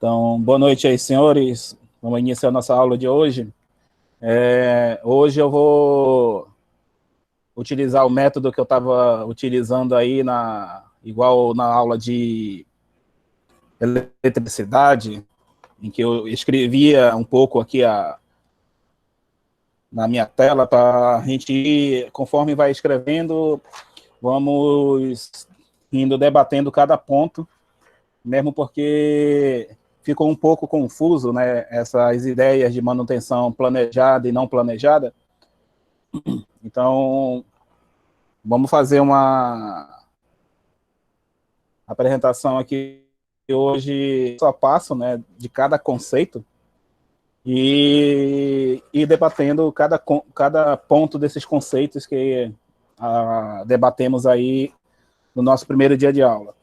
Então, boa noite aí, senhores. Vamos iniciar a nossa aula de hoje. Hoje eu vou utilizar o método que eu estava utilizando aí, igual na aula de eletricidade, em que eu escrevia um pouco aqui na minha tela para a gente ir, conforme vai escrevendo, vamos indo debatendo cada ponto, mesmo porque ficou um pouco confuso, né, essas ideias de manutenção planejada e não planejada. Então, vamos fazer uma apresentação aqui hoje, passo a passo, né, de cada conceito e debatendo cada ponto desses conceitos que debatemos aí no nosso primeiro dia de aula.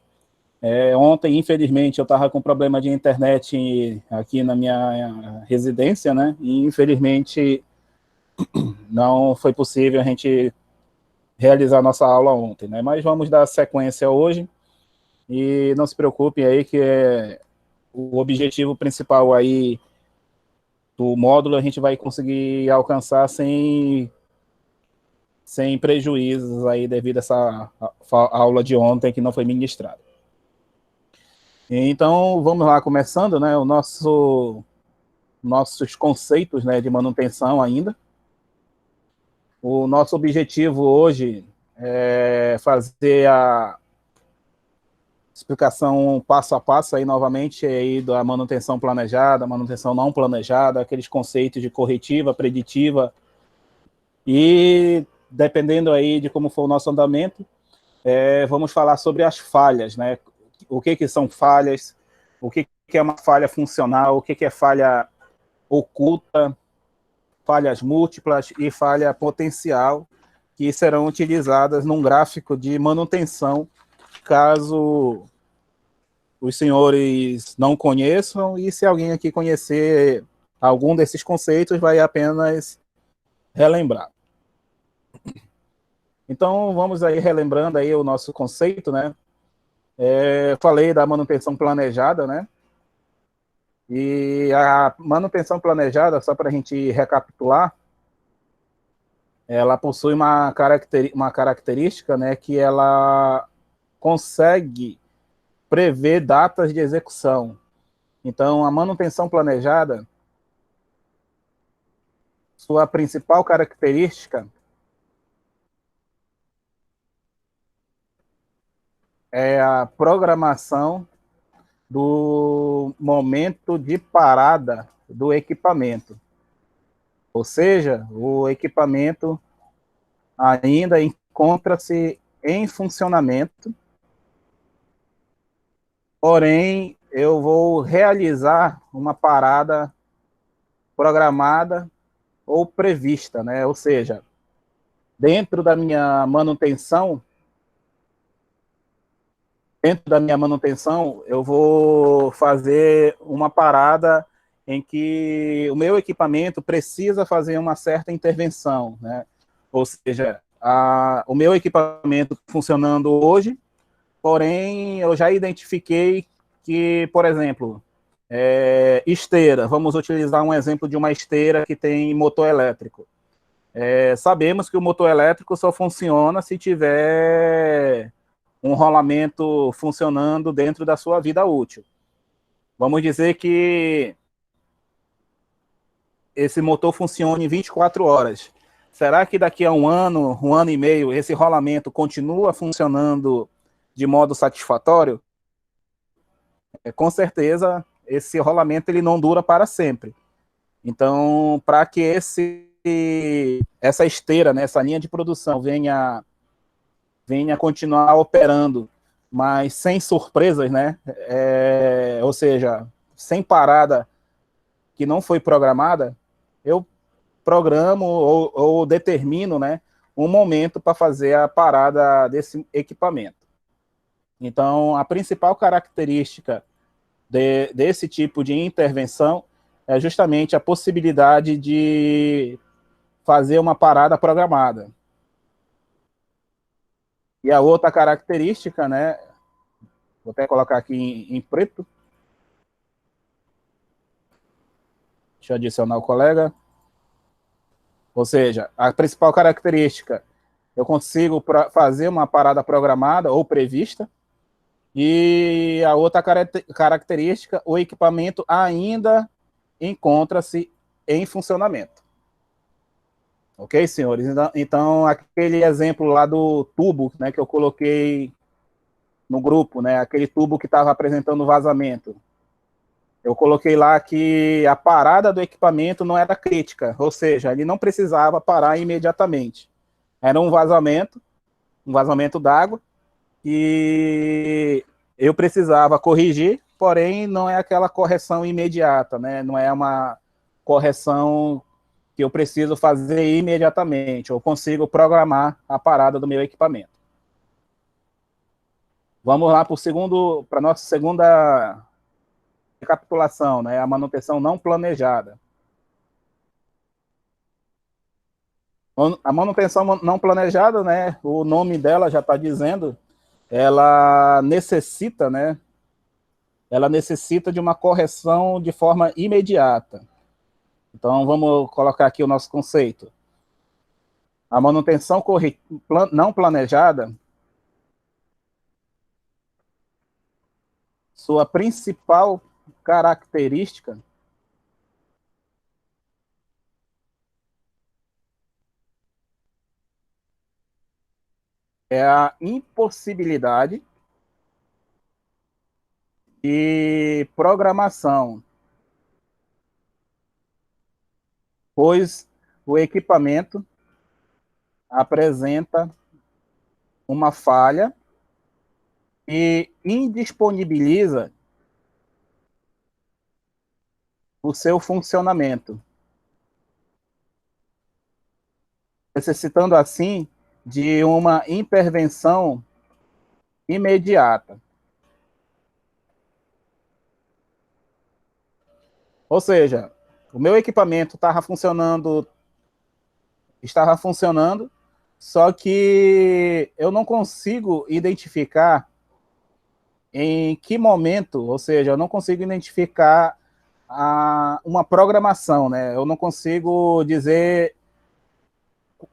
Ontem, infelizmente, eu estava com problema de internet aqui na minha residência, né? E, infelizmente, não foi possível a gente realizar nossa aula ontem, né? Mas vamos dar sequência hoje e não se preocupem aí que o objetivo principal aí do módulo a gente vai conseguir alcançar sem prejuízos aí devido a essa aula de ontem que não foi ministrada. Então, vamos lá, começando, né, nossos conceitos, né, de manutenção ainda. O nosso objetivo hoje é fazer a explicação passo a passo aí novamente aí da manutenção planejada, manutenção não planejada, aqueles conceitos de corretiva, preditiva, e dependendo aí de como for o nosso andamento, vamos falar sobre as falhas, né? O que são falhas, o que é uma falha funcional, o que é falha oculta, falhas múltiplas e falha potencial, que serão utilizadas num gráfico de manutenção, caso os senhores não conheçam, e se alguém aqui conhecer algum desses conceitos, vai apenas relembrar. Então, vamos aí relembrando aí o nosso conceito, né? Falei da manutenção planejada, né? E a manutenção planejada, só para a gente recapitular, ela possui uma característica, né, que ela consegue prever datas de execução. Então, a manutenção planejada, sua principal característica é a programação do momento de parada do equipamento. Ou seja, o equipamento ainda encontra-se em funcionamento, porém, eu vou realizar uma parada programada ou prevista, né? Ou seja, dentro da minha manutenção, eu vou fazer uma parada em que o meu equipamento precisa fazer uma certa intervenção, né? Ou seja, o meu equipamento funcionando hoje, porém eu já identifiquei que, por exemplo, esteira, vamos utilizar um exemplo de uma esteira que tem motor elétrico. Sabemos que o motor elétrico só funciona se tiver um rolamento funcionando dentro da sua vida útil. Vamos dizer que esse motor funcione 24 horas. Será que daqui a um ano e meio, esse rolamento continua funcionando de modo satisfatório? Com certeza, esse rolamento ele não dura para sempre. Então, para que essa esteira, né, essa linha de produção venha continuar operando, mas sem surpresas, né? Ou seja, sem parada que não foi programada, eu programo ou determino, né, um momento para fazer a parada desse equipamento. Então, a principal característica desse tipo de intervenção é justamente a possibilidade de fazer uma parada programada. E a outra característica, né, vou até colocar aqui em preto, Deixa eu adicionar o colega. Ou seja, a principal característica, eu consigo fazer uma parada programada ou prevista, e a outra característica, o equipamento ainda encontra-se em funcionamento. Ok, senhores? Então, aquele exemplo lá do tubo, né, que eu coloquei no grupo, né, aquele tubo que estava apresentando vazamento, eu coloquei lá que a parada do equipamento não era crítica, ou seja, ele não precisava parar imediatamente. Era um vazamento d'água, e eu precisava corrigir, porém não é aquela correção imediata, né? Não é uma correção que eu preciso fazer imediatamente. Eu consigo programar a parada do meu equipamento. Vamos lá para a nossa segunda recapitulação, né? A manutenção não planejada. A manutenção não planejada, né? O nome dela já está dizendo, ela necessita, né? Ela necessita de uma correção de forma imediata. Então, vamos colocar aqui o nosso conceito. A manutenção não planejada, sua principal característica é a impossibilidade de programação, pois o equipamento apresenta uma falha e indisponibiliza o seu funcionamento, necessitando assim de uma intervenção imediata. Ou seja, o meu equipamento estava funcionando, só que eu não consigo identificar em que momento, ou seja, eu não consigo identificar uma programação, né? Eu não consigo dizer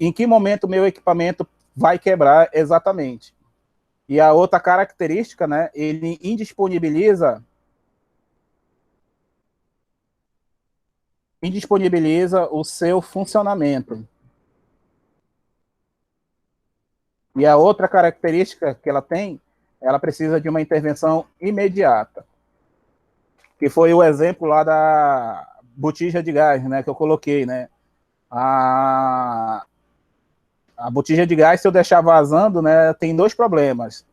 em que momento o meu equipamento vai quebrar exatamente. E a outra característica, né? Ele indisponibiliza o seu funcionamento. E a outra característica que ela tem, ela precisa de uma intervenção imediata, que foi o exemplo lá da botija de gás, né, que eu coloquei, né? A, a botija de gás, se eu deixar vazando, né, tem dois problemas.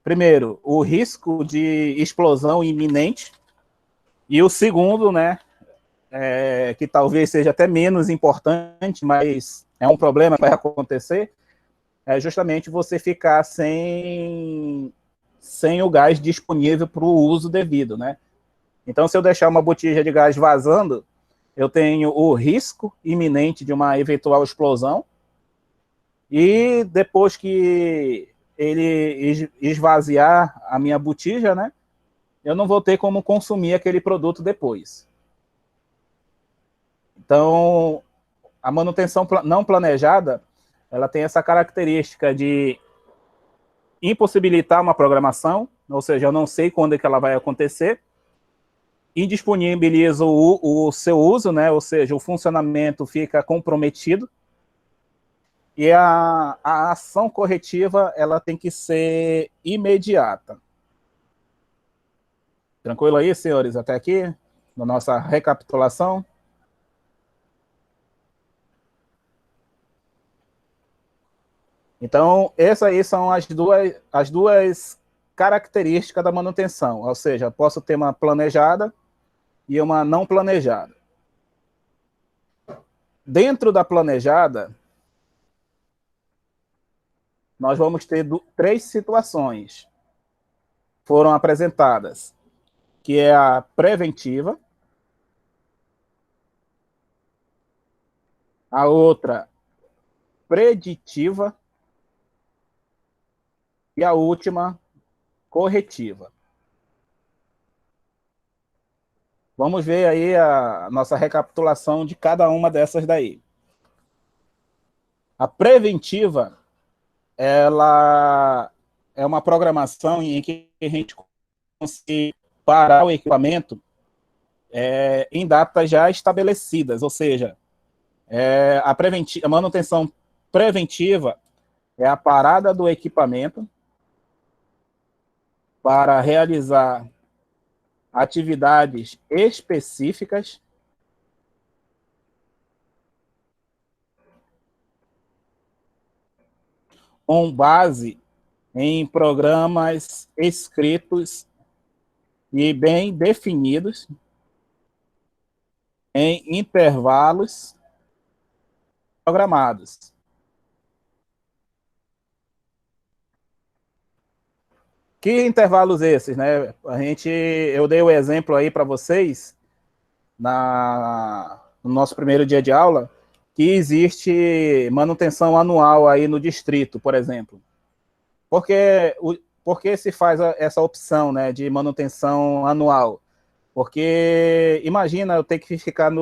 Primeiro, o risco de explosão iminente, e o segundo, né, que talvez seja até menos importante, mas é um problema que vai acontecer, é justamente você ficar sem o gás disponível para o uso devido, né? Então, se eu deixar uma botija de gás vazando, eu tenho o risco iminente de uma eventual explosão, e depois que ele esvaziar a minha botija, né, eu não vou ter como consumir aquele produto depois. Então, a manutenção não planejada, ela tem essa característica de impossibilitar uma programação, ou seja, eu não sei quando é que ela vai acontecer, indisponibiliza o seu uso, né, ou seja, o funcionamento fica comprometido, e a ação corretiva ela tem que ser imediata. Tranquilo aí, senhores, até aqui, na nossa recapitulação? Então, essas aí são as duas características da manutenção, ou seja, posso ter uma planejada e uma não planejada. Dentro da planejada, nós vamos ter três situações foram apresentadas, que é a preventiva, a outra preditiva e a última corretiva. Vamos ver aí a nossa recapitulação de cada uma dessas daí. A preventiva, ela é uma programação em que a gente consegue parar o equipamento em datas já estabelecidas, ou seja, a manutenção preventiva é a parada do equipamento para realizar atividades específicas com base em programas escritos e bem definidos em intervalos programados. Que intervalos esses, né? Eu dei o exemplo aí para vocês no nosso primeiro dia de aula que existe manutenção anual aí no distrito, por exemplo. Porque por que se faz essa opção, né, de manutenção anual? Porque imagina eu ter que ficar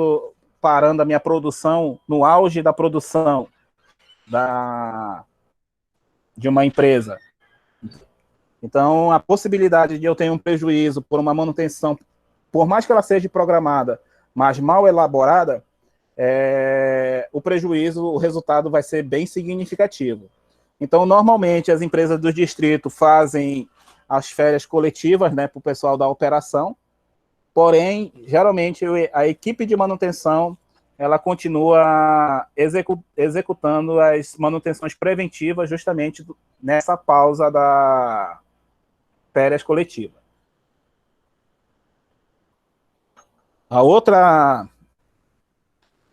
parando a minha produção no auge da produção de uma empresa. Então, a possibilidade de eu ter um prejuízo por uma manutenção, por mais que ela seja programada, mas mal elaborada, o prejuízo, o resultado vai ser bem significativo. Então, normalmente, as empresas do distrito fazem as férias coletivas, né, para o pessoal da operação, porém, geralmente, a equipe de manutenção ela continua executando as manutenções preventivas justamente nessa pausa da férias coletiva. A outra,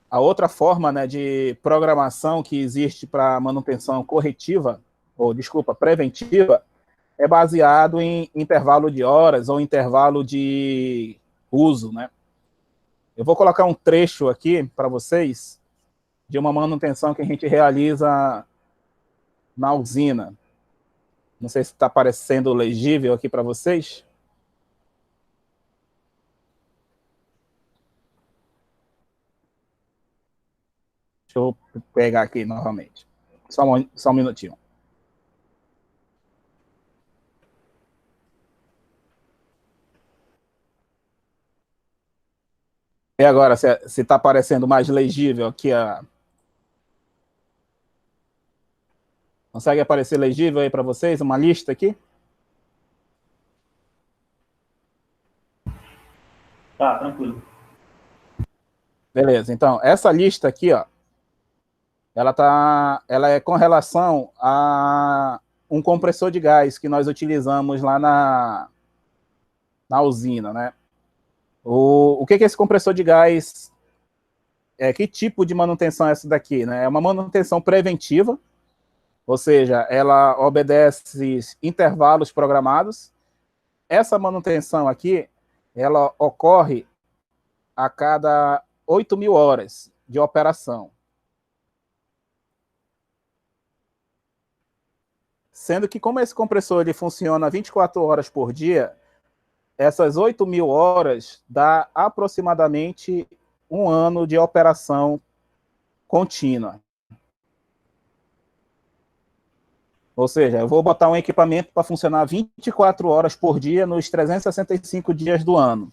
a outra forma, né, de programação que existe para manutenção corretiva, ou desculpa, preventiva, é baseado em intervalo de horas ou intervalo de uso, né? Eu vou colocar um trecho aqui para vocês de uma manutenção que a gente realiza na usina. Não sei se está parecendo legível aqui para vocês. Deixa eu pegar aqui novamente. Só um minutinho. E agora, se está parecendo mais legível aqui Consegue aparecer legível aí para vocês? Uma lista aqui? Tá, tranquilo. Beleza. Então, essa lista aqui, ó, ela é com relação a um compressor de gás que nós utilizamos lá na usina, né? O que é esse compressor de gás? Que tipo de manutenção é essa daqui, né? É uma manutenção preventiva, ou seja, ela obedece intervalos programados. Essa manutenção aqui, ela ocorre a cada 8.000 horas de operação. Sendo que, como esse compressor ele funciona 24 horas por dia, essas 8.000 horas dá aproximadamente um ano de operação contínua. Ou seja, eu vou botar um equipamento para funcionar 24 horas por dia nos 365 dias do ano.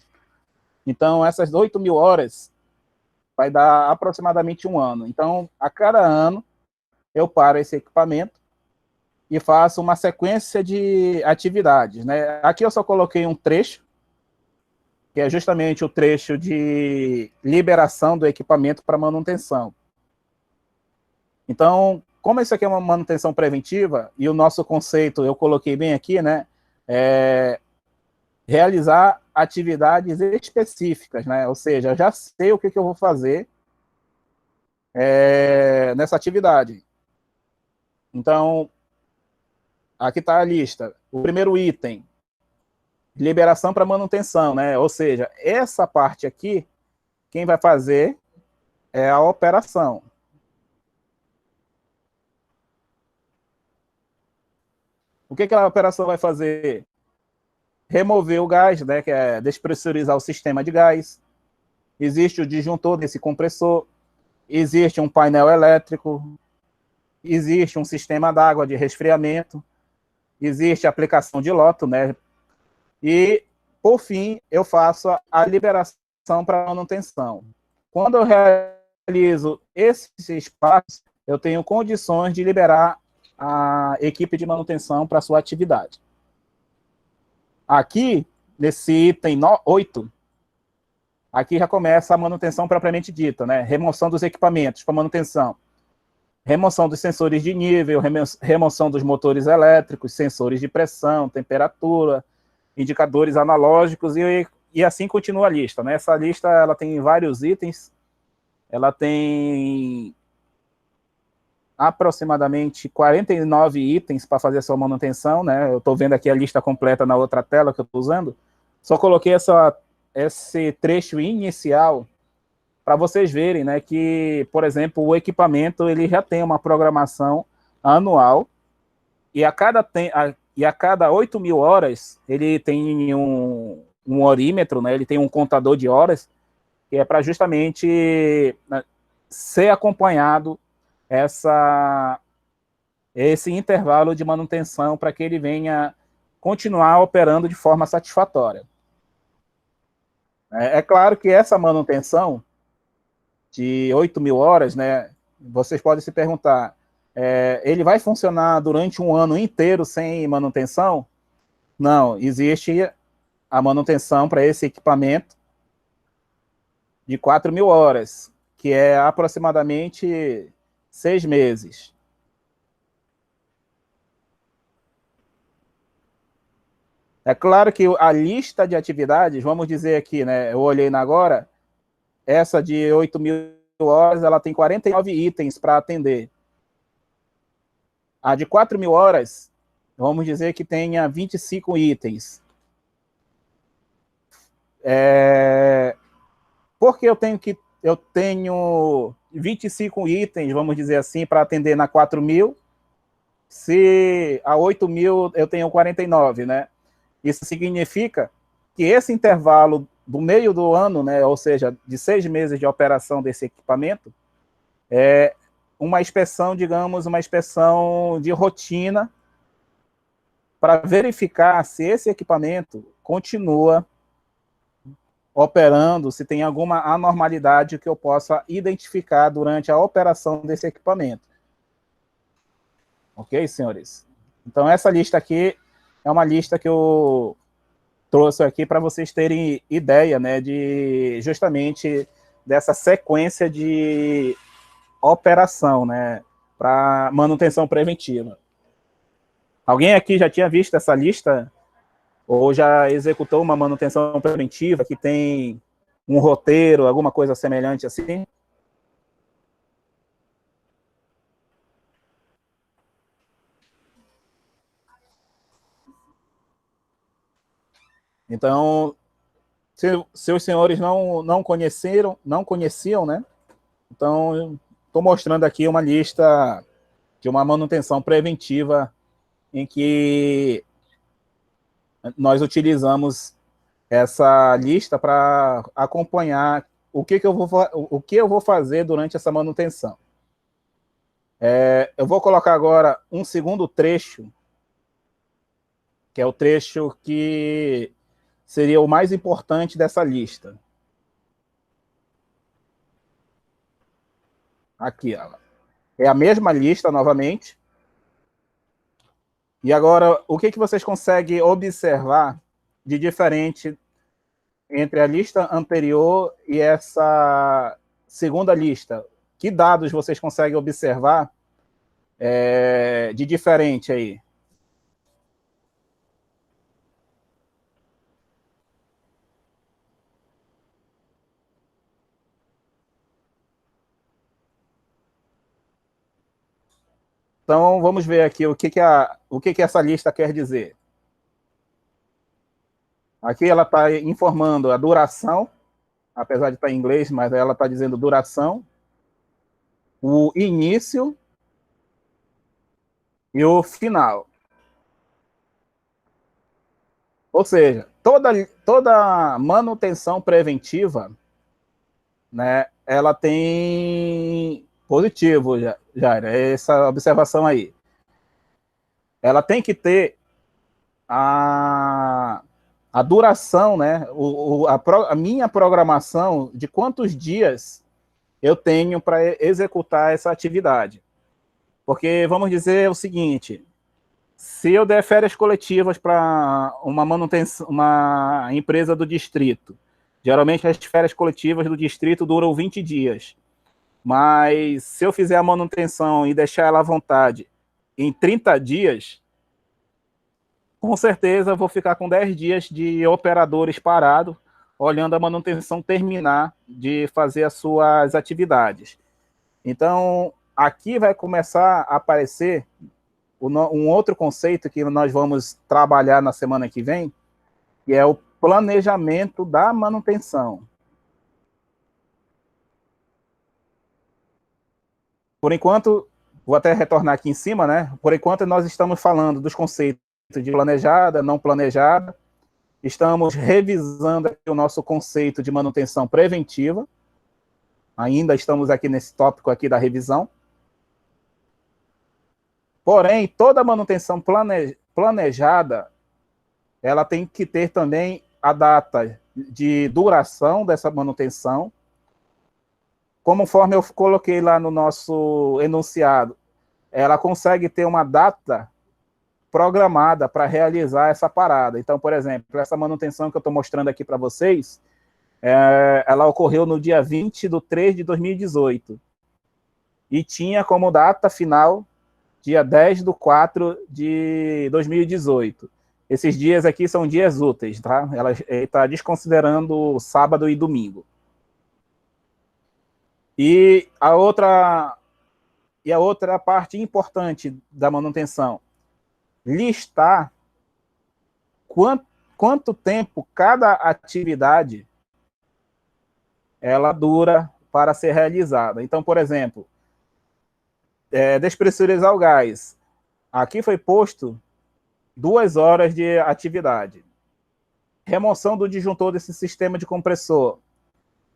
Então, essas 8.000 horas vai dar aproximadamente um ano. Então, a cada ano, eu paro esse equipamento e faço uma sequência de atividades, né? Aqui eu só coloquei um trecho, que é justamente o trecho de liberação do equipamento para manutenção. Então, como isso aqui é uma manutenção preventiva, e o nosso conceito, eu coloquei bem aqui, né? Realizar atividades específicas, né? Ou seja, eu já sei o que eu vou fazer nessa atividade. Então, aqui está a lista. O primeiro item, liberação para manutenção, né? Ou seja, essa parte aqui, quem vai fazer é a operação. O que a operação vai fazer? remover o gás, né, que é despressurizar o sistema de gás. Existe o disjuntor desse compressor, existe um painel elétrico, existe um sistema d'água de resfriamento, existe a aplicação de loto, né? E, por fim, eu faço a liberação para manutenção. Quando eu realizo esse espaço, eu tenho condições de liberar a equipe de manutenção para sua atividade. Aqui, nesse item 8, aqui já começa a manutenção propriamente dita, né? Remoção dos equipamentos para manutenção. Remoção dos sensores de nível, remoção dos motores elétricos, sensores de pressão, temperatura, indicadores analógicos e assim continua a lista, né? Essa lista ela tem vários itens, ela tem aproximadamente 49 itens para fazer a sua manutenção, né? Eu estou vendo aqui a lista completa na outra tela que eu estou usando. Só coloquei esse trecho inicial para vocês verem, né, que, por exemplo, o equipamento ele já tem uma programação anual e a cada 8 mil horas ele tem um horímetro, né, ele tem um contador de horas que é para justamente, né, ser acompanhado esse intervalo de manutenção para que ele venha continuar operando de forma satisfatória. É claro que essa manutenção de 8 mil horas, né, vocês podem se perguntar, ele vai funcionar durante um ano inteiro sem manutenção? Não, existe a manutenção para esse equipamento de 4 mil horas, que é aproximadamente 6 meses. É claro que a lista de atividades, vamos dizer aqui, né, eu olhei na agora, essa de 8 mil horas, ela tem 49 itens para atender. A de 4 mil horas, vamos dizer que tenha 25 itens. Por que eu tenho 25 itens, vamos dizer assim, para atender na 4 mil, se a 8 mil eu tenho 49, né? Isso significa que esse intervalo do meio do ano, né, ou seja, de 6 meses de operação desse equipamento, é uma inspeção, digamos, uma inspeção de rotina para verificar se esse equipamento continua operando, se tem alguma anormalidade que eu possa identificar durante a operação desse equipamento. Ok, senhores? Então, essa lista aqui é uma lista que eu trouxe aqui para vocês terem ideia, né, de justamente dessa sequência de operação, né, para manutenção preventiva. Alguém aqui já tinha visto essa lista ou já executou uma manutenção preventiva que tem um roteiro, alguma coisa semelhante assim? Então, se os senhores não conheciam, né? Então, estou mostrando aqui uma lista de uma manutenção preventiva em que nós utilizamos essa lista para acompanhar o que eu vou fazer durante essa manutenção. Eu vou colocar agora um segundo trecho, que é o trecho que seria o mais importante dessa lista. Aqui, ó. É a mesma lista novamente. E agora, o que vocês conseguem observar de diferente entre a lista anterior e essa segunda lista? Que dados vocês conseguem observar de diferente aí? Então, vamos ver aqui o que essa lista quer dizer. Aqui ela está informando a duração, apesar de estar em inglês, mas ela está dizendo duração, o início e o final. Ou seja, toda manutenção preventiva, né, ela tem positivo, Jair, essa observação aí. Ela tem que ter a duração, né, a minha programação de quantos dias eu tenho para executar essa atividade. Porque vamos dizer o seguinte: se eu der férias coletivas para uma manutenção, uma empresa do distrito, geralmente as férias coletivas do distrito duram 20 dias. Mas se eu fizer a manutenção e deixar ela à vontade em 30 dias, com certeza eu vou ficar com 10 dias de operadores parados, olhando a manutenção terminar de fazer as suas atividades. Então, aqui vai começar a aparecer um outro conceito que nós vamos trabalhar na semana que vem, que é o planejamento da manutenção. Por enquanto, vou até retornar aqui em cima, né? Por enquanto, nós estamos falando dos conceitos de planejada, não planejada. Estamos revisando aqui o nosso conceito de manutenção preventiva. Ainda estamos aqui nesse tópico aqui da revisão. Porém, toda manutenção planejada, ela tem que ter também a data de duração dessa manutenção. Conforme eu coloquei lá no nosso enunciado, ela consegue ter uma data programada para realizar essa parada. Então, por exemplo, essa manutenção que eu estou mostrando aqui para vocês, ela ocorreu no dia 20/3/2018. E tinha como data final dia 10/4/2018. Esses dias aqui são dias úteis, tá? Ela está desconsiderando sábado e domingo. E a outra parte importante da manutenção, listar quanto tempo cada atividade ela dura para ser realizada. Então, por exemplo, despressurizar o gás. Aqui foi posto 2 horas de atividade. Remoção do disjuntor desse sistema de compressor,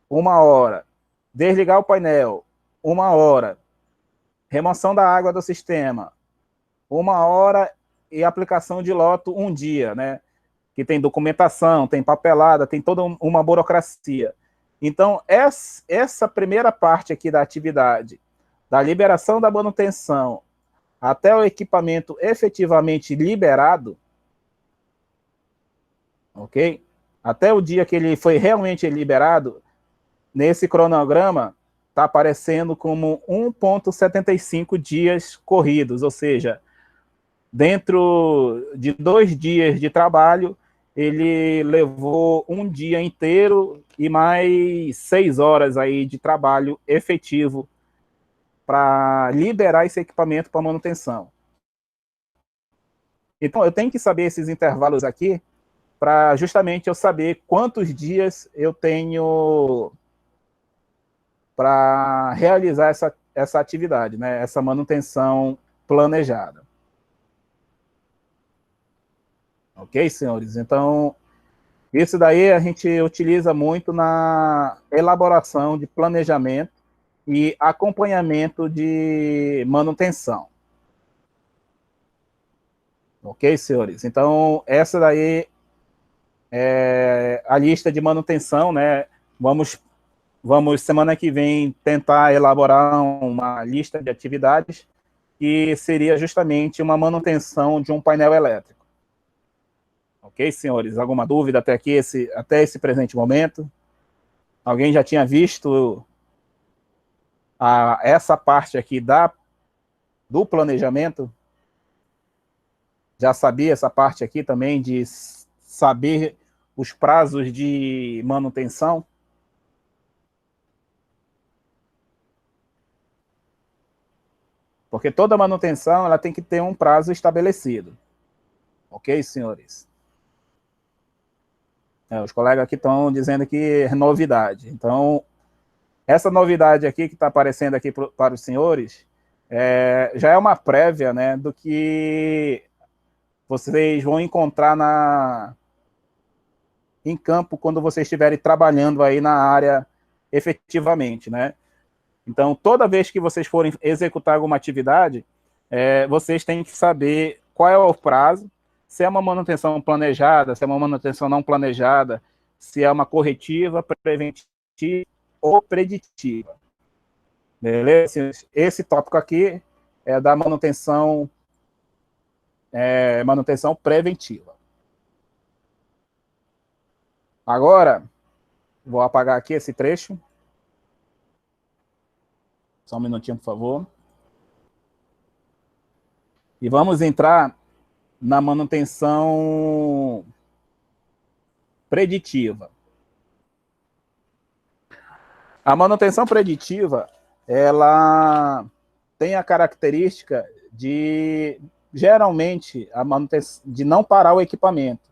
1 hora. Desligar o painel, 1 hora. Remoção da água do sistema, 1 hora, e aplicação de loto 1 dia, né? Que tem documentação, tem papelada, tem toda uma burocracia. Então, essa primeira parte aqui da atividade, da liberação da manutenção até o equipamento efetivamente liberado, ok? Até o dia que ele foi realmente liberado, nesse cronograma está aparecendo como 1,75 dias corridos, ou seja, dentro de 2 dias de trabalho, ele levou 1 dia inteiro e mais 6 horas aí de trabalho efetivo para liberar esse equipamento para manutenção. Então, eu tenho que saber esses intervalos aqui para justamente eu saber quantos dias eu tenho para realizar essa atividade, né? Essa manutenção planejada. Ok, senhores? Então, isso daí a gente utiliza muito na elaboração de planejamento e acompanhamento de manutenção. Ok, senhores? Então, essa daí é a lista de manutenção, né? Vamos, semana que vem, tentar elaborar uma lista de atividades que seria justamente uma manutenção de um painel elétrico. Ok, senhores? Alguma dúvida até aqui, até esse presente momento? Alguém já tinha visto essa parte aqui do planejamento? Já sabia essa parte aqui também de saber os prazos de manutenção? Porque toda manutenção ela tem que ter um prazo estabelecido. Ok, senhores? Os colegas aqui estão dizendo que é novidade. Então, essa novidade aqui que está aparecendo aqui para os senhores já é uma prévia, né, do que vocês vão encontrar em campo quando vocês estiverem trabalhando aí na área efetivamente, né? Então, toda vez que vocês forem executar alguma atividade, vocês têm que saber qual é o prazo, se é uma manutenção planejada, se é uma manutenção não planejada, se é uma corretiva, preventiva ou preditiva. Beleza? Esse tópico aqui é da manutenção preventiva. Agora, vou apagar aqui esse trecho. Só um minutinho, por favor. E vamos entrar na manutenção preditiva. A manutenção preditiva, ela tem a característica de, geralmente, de não parar o equipamento.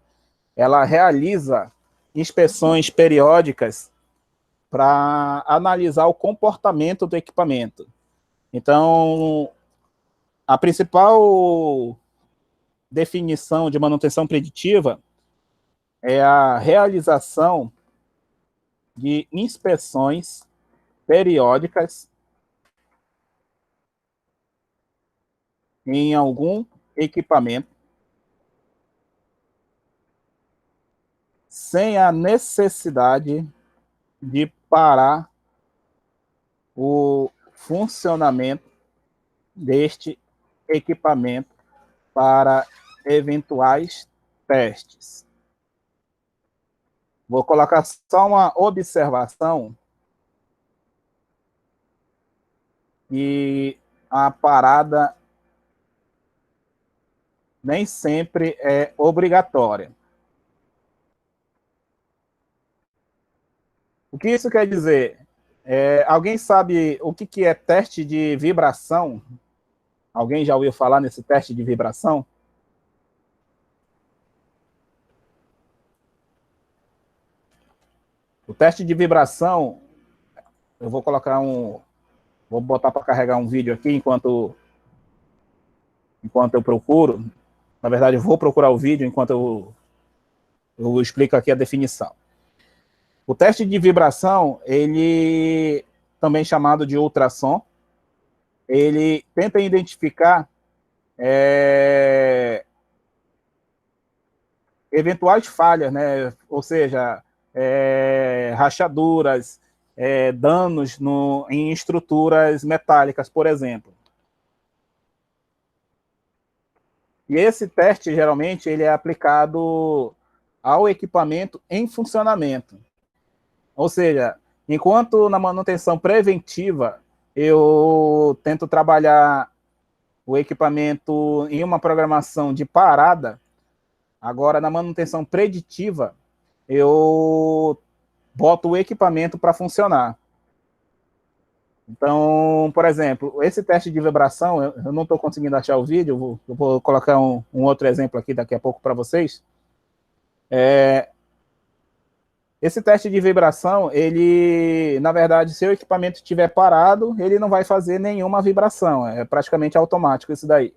Ela realiza inspeções periódicas para analisar o comportamento do equipamento. Então, a principal definição de manutenção preditiva é a realização de inspeções periódicas em algum equipamento sem a necessidade de parar o funcionamento deste equipamento para eventuais testes. Vou colocar só uma observação e a parada nem sempre é obrigatória. O que isso quer dizer? Alguém sabe o que é teste de vibração? Alguém já ouviu falar nesse teste de vibração? O teste de vibração, eu vou colocar vou botar para carregar um vídeo aqui enquanto eu procuro. Na verdade, eu vou procurar o vídeo enquanto eu explico aqui a definição. O teste de vibração, ele também chamado de ultrassom, ele tenta identificar eventuais falhas, né? Ou seja, rachaduras, danos em estruturas metálicas, por exemplo. E esse teste, geralmente, ele é aplicado ao equipamento em funcionamento. Ou seja, enquanto na manutenção preventiva eu tento trabalhar o equipamento em uma programação de parada, agora na manutenção preditiva eu boto o equipamento para funcionar. Então, por exemplo, esse teste de vibração, eu não estou conseguindo achar o vídeo, eu vou colocar um outro exemplo aqui daqui a pouco para vocês. Esse teste de vibração, ele, na verdade, se o equipamento estiver parado, ele não vai fazer nenhuma vibração, é praticamente automático isso daí.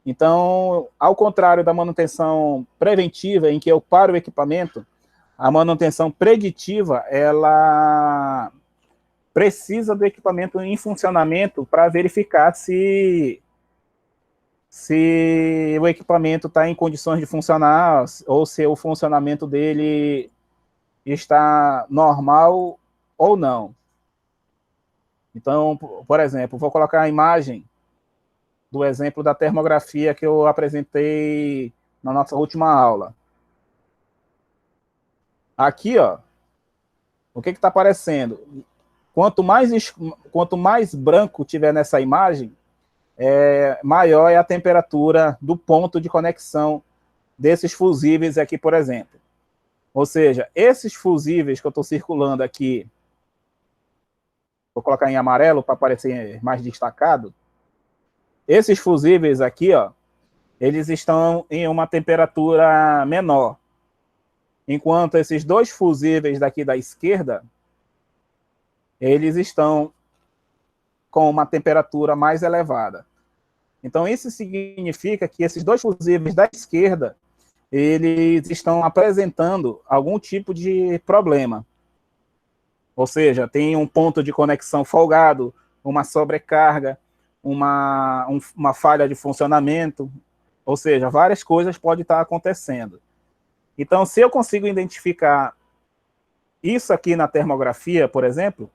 Então, ao contrário da manutenção preventiva, em que eu paro o equipamento, a manutenção preditiva, ela precisa do equipamento em funcionamento para verificar se o equipamento está em condições de funcionar ou se o funcionamento dele está normal ou não. Então, por exemplo, vou colocar a imagem do exemplo da termografia que eu apresentei na nossa última aula. Aqui, ó, o que está aparecendo? Quanto mais branco tiver nessa imagem, maior é a temperatura do ponto de conexão desses fusíveis aqui, por exemplo. Ou seja, esses fusíveis que eu estou circulando aqui, vou colocar em amarelo para parecer mais destacado, esses fusíveis aqui, ó, eles estão em uma temperatura menor, enquanto esses dois fusíveis daqui da esquerda, eles estão com uma temperatura mais elevada. Então, isso significa que esses dois fusíveis da esquerda, eles estão apresentando algum tipo de problema. Ou seja, tem um ponto de conexão folgado, uma sobrecarga, uma falha de funcionamento, ou seja, várias coisas podem estar acontecendo. Então, se eu consigo identificar isso aqui na termografia, por exemplo,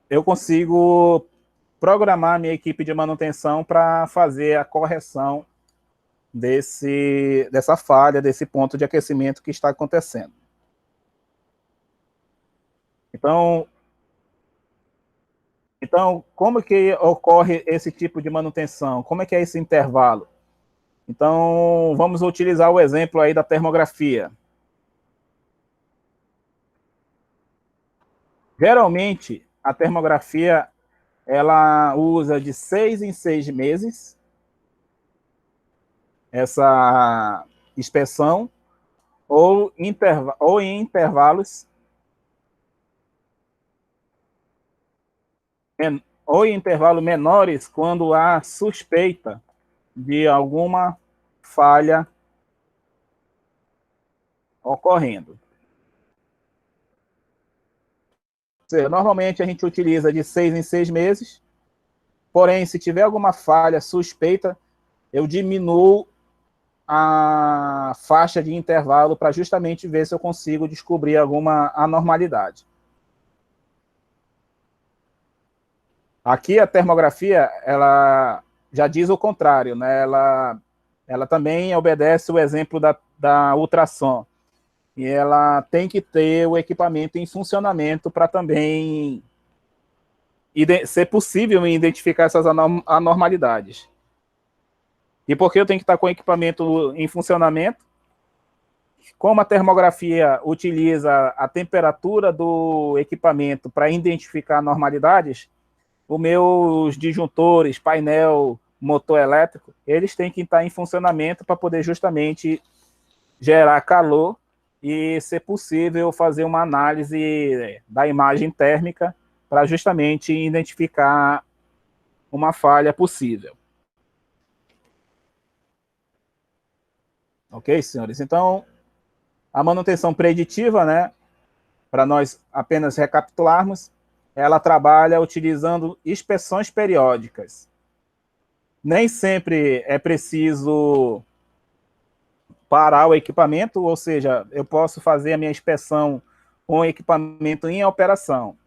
eu consigo programar minha equipe de manutenção para fazer a correção dessa falha, desse ponto de aquecimento que está acontecendo. Então, como que ocorre esse tipo de manutenção? Como é que é esse intervalo? Então, vamos utilizar o exemplo aí da termografia. Geralmente, a termografia, ela usa de 6 em 6 meses essa inspeção, ou em intervalos menores, quando há suspeita de alguma falha ocorrendo. Ou seja, normalmente a gente utiliza de 6 em 6 meses, porém, se tiver alguma falha suspeita, eu diminuo a faixa de intervalo para justamente ver se eu consigo descobrir alguma anormalidade. Aqui a termografia, ela já diz o contrário, né? Ela também obedece o exemplo da ultrassom. E ela tem que ter o equipamento em funcionamento para também ser possível identificar essas anormalidades. E por que eu tenho que estar com o equipamento em funcionamento? Como a termografia utiliza a temperatura do equipamento para identificar anormalidades, os meus disjuntores, painel, motor elétrico, eles têm que estar em funcionamento para poder justamente gerar calor e ser possível fazer uma análise da imagem térmica para justamente identificar uma falha possível. Ok, senhores? Então, a manutenção preditiva, né, para nós apenas recapitularmos, ela trabalha utilizando inspeções periódicas. Nem sempre é preciso parar o equipamento, ou seja, eu posso fazer a minha inspeção com o equipamento em operação.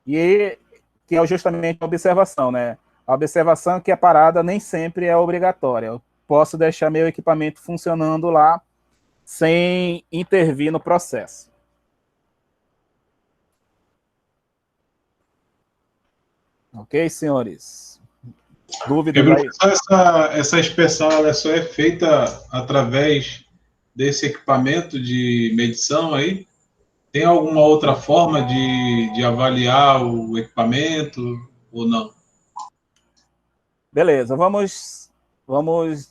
E que é justamente a observação, né? A observação que a parada nem sempre é obrigatória. Eu posso deixar meu equipamento funcionando lá sem intervir no processo. Ok, senhores? Dúvidas aí? Essa inspeção ela só é feita através desse equipamento de medição aí? Tem alguma outra forma de avaliar o equipamento ou não? Beleza, vamos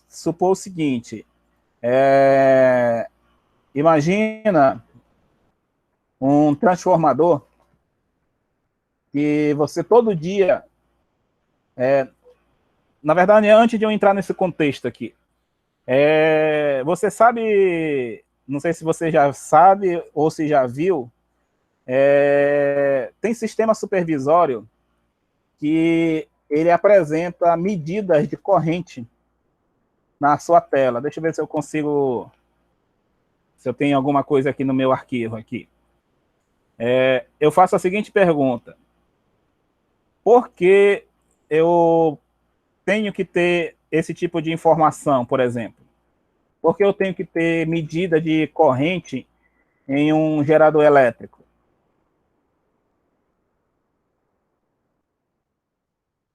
supor o seguinte. Imagina um transformador que você todo dia... na verdade, antes de eu entrar nesse contexto aqui, você sabe... Não sei se você já sabe ou se já viu, tem sistema supervisório que ele apresenta medidas de corrente na sua tela. Deixa eu ver se eu consigo... Se eu tenho alguma coisa aqui no meu arquivo aqui. Eu faço a seguinte pergunta. Por que eu tenho que ter esse tipo de informação, por exemplo? Por que eu tenho que ter medida de corrente em um gerador elétrico?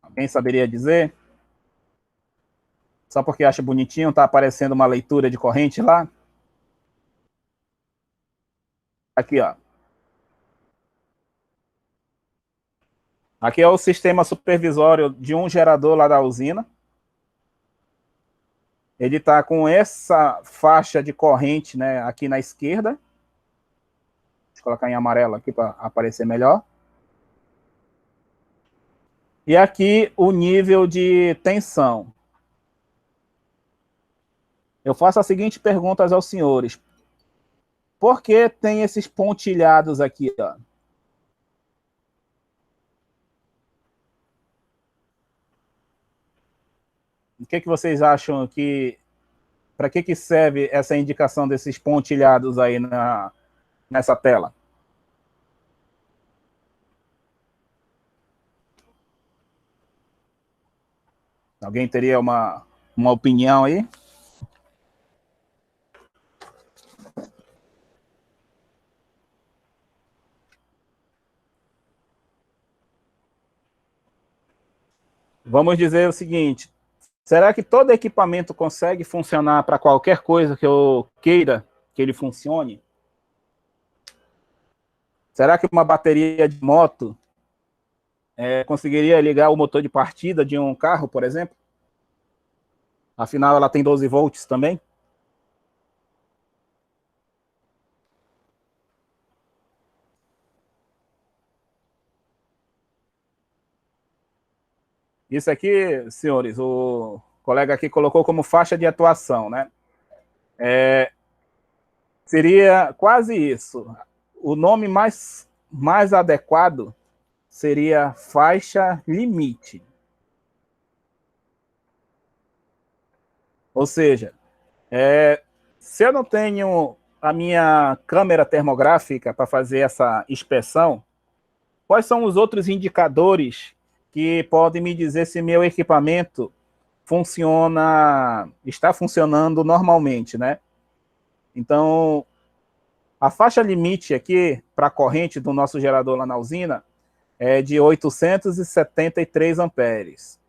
Alguém saberia dizer? Só porque acha bonitinho, está aparecendo uma leitura de corrente lá? Aqui, ó. Aqui é o sistema supervisório de um gerador lá da usina. Ele está com essa faixa de corrente, né, aqui na esquerda. Deixa eu colocar em amarelo aqui para aparecer melhor. E aqui o nível de tensão. eu faço a seguinte pergunta aos senhores. Por que tem esses pontilhados aqui, ó? O que vocês acham que... Para que serve essa indicação desses pontilhados aí nessa tela? Alguém teria uma opinião aí? Vamos dizer o seguinte: será que todo equipamento consegue funcionar para qualquer coisa que eu queira que ele funcione? Será que uma bateria de moto conseguiria ligar o motor de partida de um carro, por exemplo? Afinal, ela tem 12 volts também. Isso aqui, senhores, o colega aqui colocou como faixa de atuação, né? Seria quase isso. O nome mais adequado seria faixa limite. Ou seja, se eu não tenho a minha câmera termográfica para fazer essa inspeção, quais são os outros indicadores que podem me dizer se meu equipamento está funcionando normalmente, né? Então, a faixa limite aqui para a corrente do nosso gerador lá na usina é de 873 amperes.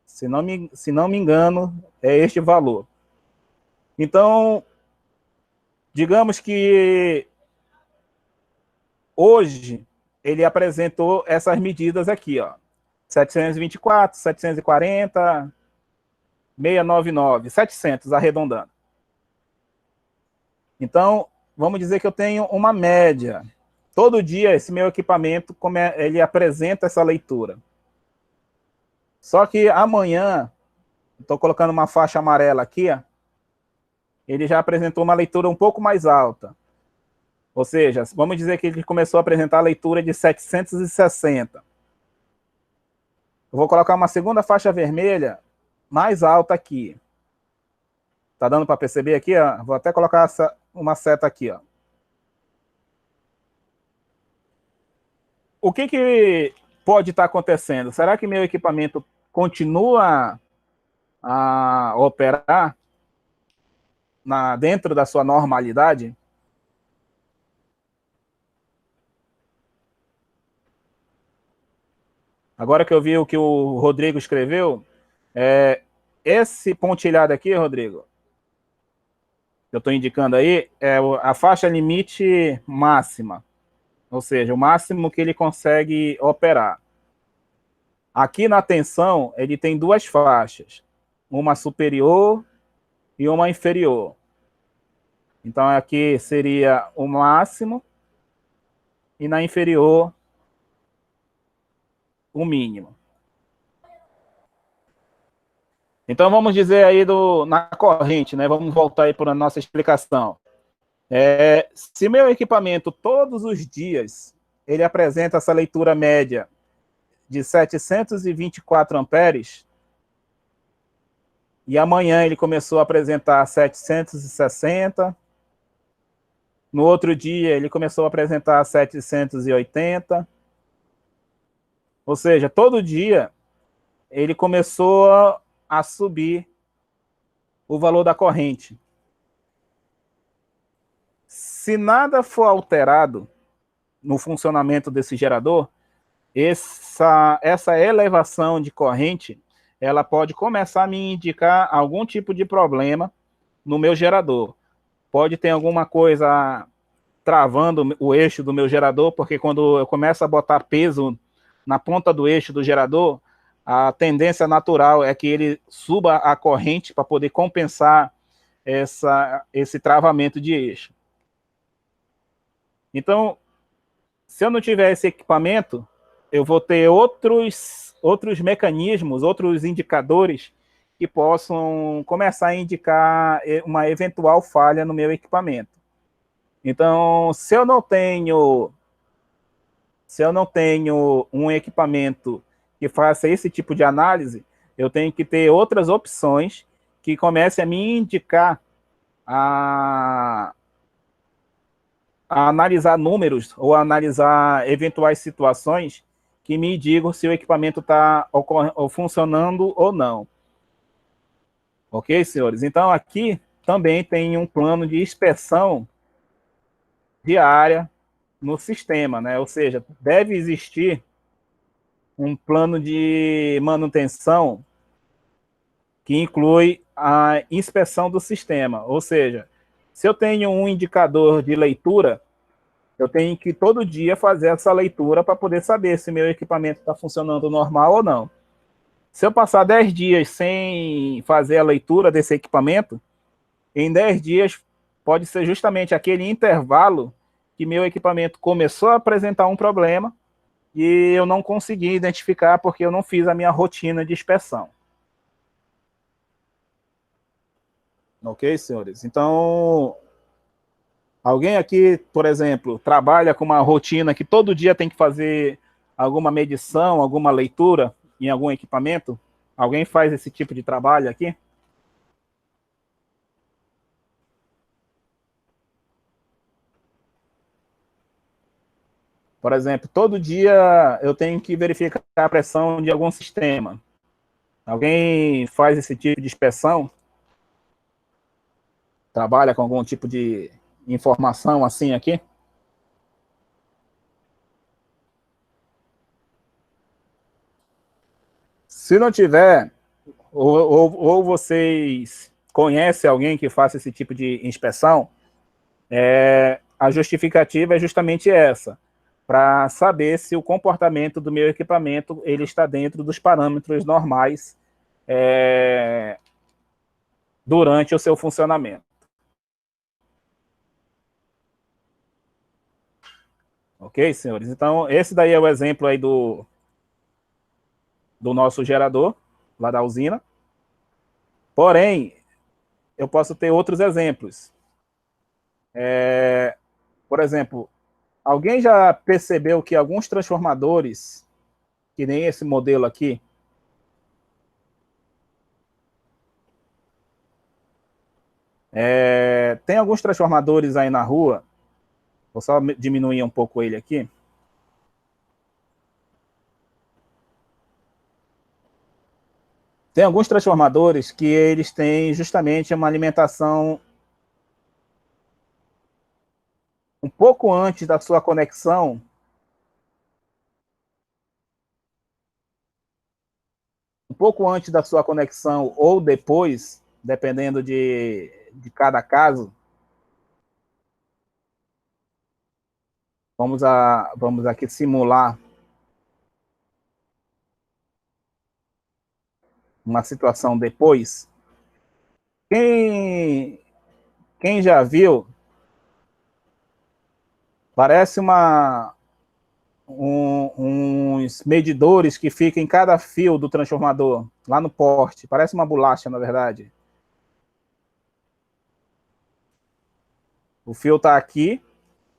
Se não me engano, é este valor. Então, digamos que hoje ele apresentou essas medidas aqui, ó. 724, 740, 699, 700, arredondando. Então, vamos dizer que eu tenho uma média. Todo dia, esse meu equipamento, ele apresenta essa leitura. Só que amanhã, estou colocando uma faixa amarela aqui, ó, ele já apresentou uma leitura um pouco mais alta. Ou seja, vamos dizer que ele começou a apresentar a leitura de 760. Eu vou colocar uma segunda faixa vermelha mais alta aqui. Tá dando para perceber aqui? Ó? Vou até colocar uma seta aqui, ó. O que pode estar acontecendo? Será que meu equipamento continua a operar dentro da sua normalidade? Agora que eu vi o que o Rodrigo escreveu, esse pontilhado aqui, Rodrigo, que eu estou indicando aí, é a faixa limite máxima. Ou seja, o máximo que ele consegue operar. Aqui na tensão, ele tem duas faixas. Uma superior e uma inferior. Então, aqui seria o máximo e na inferior o mínimo. Então, vamos dizer aí na corrente, né? Vamos voltar aí para a nossa explicação. Se meu equipamento, todos os dias, ele apresenta essa leitura média de 724 amperes, e amanhã ele começou a apresentar 760, no outro dia ele começou a apresentar 780, ou seja, todo dia ele começou a subir o valor da corrente. Se nada for alterado no funcionamento desse gerador, essa elevação de corrente, ela pode começar a me indicar algum tipo de problema no meu gerador. Pode ter alguma coisa travando o eixo do meu gerador, porque quando eu começo a botar peso na ponta do eixo do gerador, a tendência natural é que ele suba a corrente para poder compensar esse travamento de eixo. Então, se eu não tiver esse equipamento, eu vou ter outros mecanismos, outros indicadores que possam começar a indicar uma eventual falha no meu equipamento. Então, se eu não tenho um equipamento que faça esse tipo de análise, eu tenho que ter outras opções que comecem a me indicar a analisar números ou a analisar eventuais situações que me digam se o equipamento está funcionando ou não. Ok, senhores? Então, aqui também tem um plano de inspeção diária no sistema, né? Ou seja, deve existir um plano de manutenção que inclui a inspeção do sistema. Ou seja, se eu tenho um indicador de leitura, eu tenho que todo dia fazer essa leitura para poder saber se meu equipamento está funcionando normal ou não. Se eu passar 10 dias sem fazer a leitura desse equipamento, em 10 dias pode ser justamente aquele intervalo que meu equipamento começou a apresentar um problema e eu não consegui identificar porque eu não fiz a minha rotina de inspeção. Ok, senhores? Então, alguém aqui, por exemplo, trabalha com uma rotina que todo dia tem que fazer alguma medição, alguma leitura em algum equipamento? Alguém faz esse tipo de trabalho aqui? Por exemplo, todo dia eu tenho que verificar a pressão de algum sistema. Alguém faz esse tipo de inspeção? Trabalha com algum tipo de informação assim aqui? Se não tiver, ou vocês conhecem alguém que faça esse tipo de inspeção, a justificativa é justamente essa, para saber se o comportamento do meu equipamento ele está dentro dos parâmetros normais durante o seu funcionamento. Ok, senhores? Então, esse daí é o exemplo aí do nosso gerador, lá da usina. Porém, eu posso ter outros exemplos. Por exemplo, alguém já percebeu que alguns transformadores, que nem esse modelo aqui, tem alguns transformadores aí na rua, vou só diminuir um pouco ele aqui. Tem alguns transformadores que eles têm justamente uma alimentação um pouco antes da sua conexão, ou depois, dependendo de cada caso. Vamos aqui simular uma situação depois. Quem, quem já viu, parece uns medidores que ficam em cada fio do transformador, lá no porte. Parece uma bolacha, na verdade. O fio está aqui,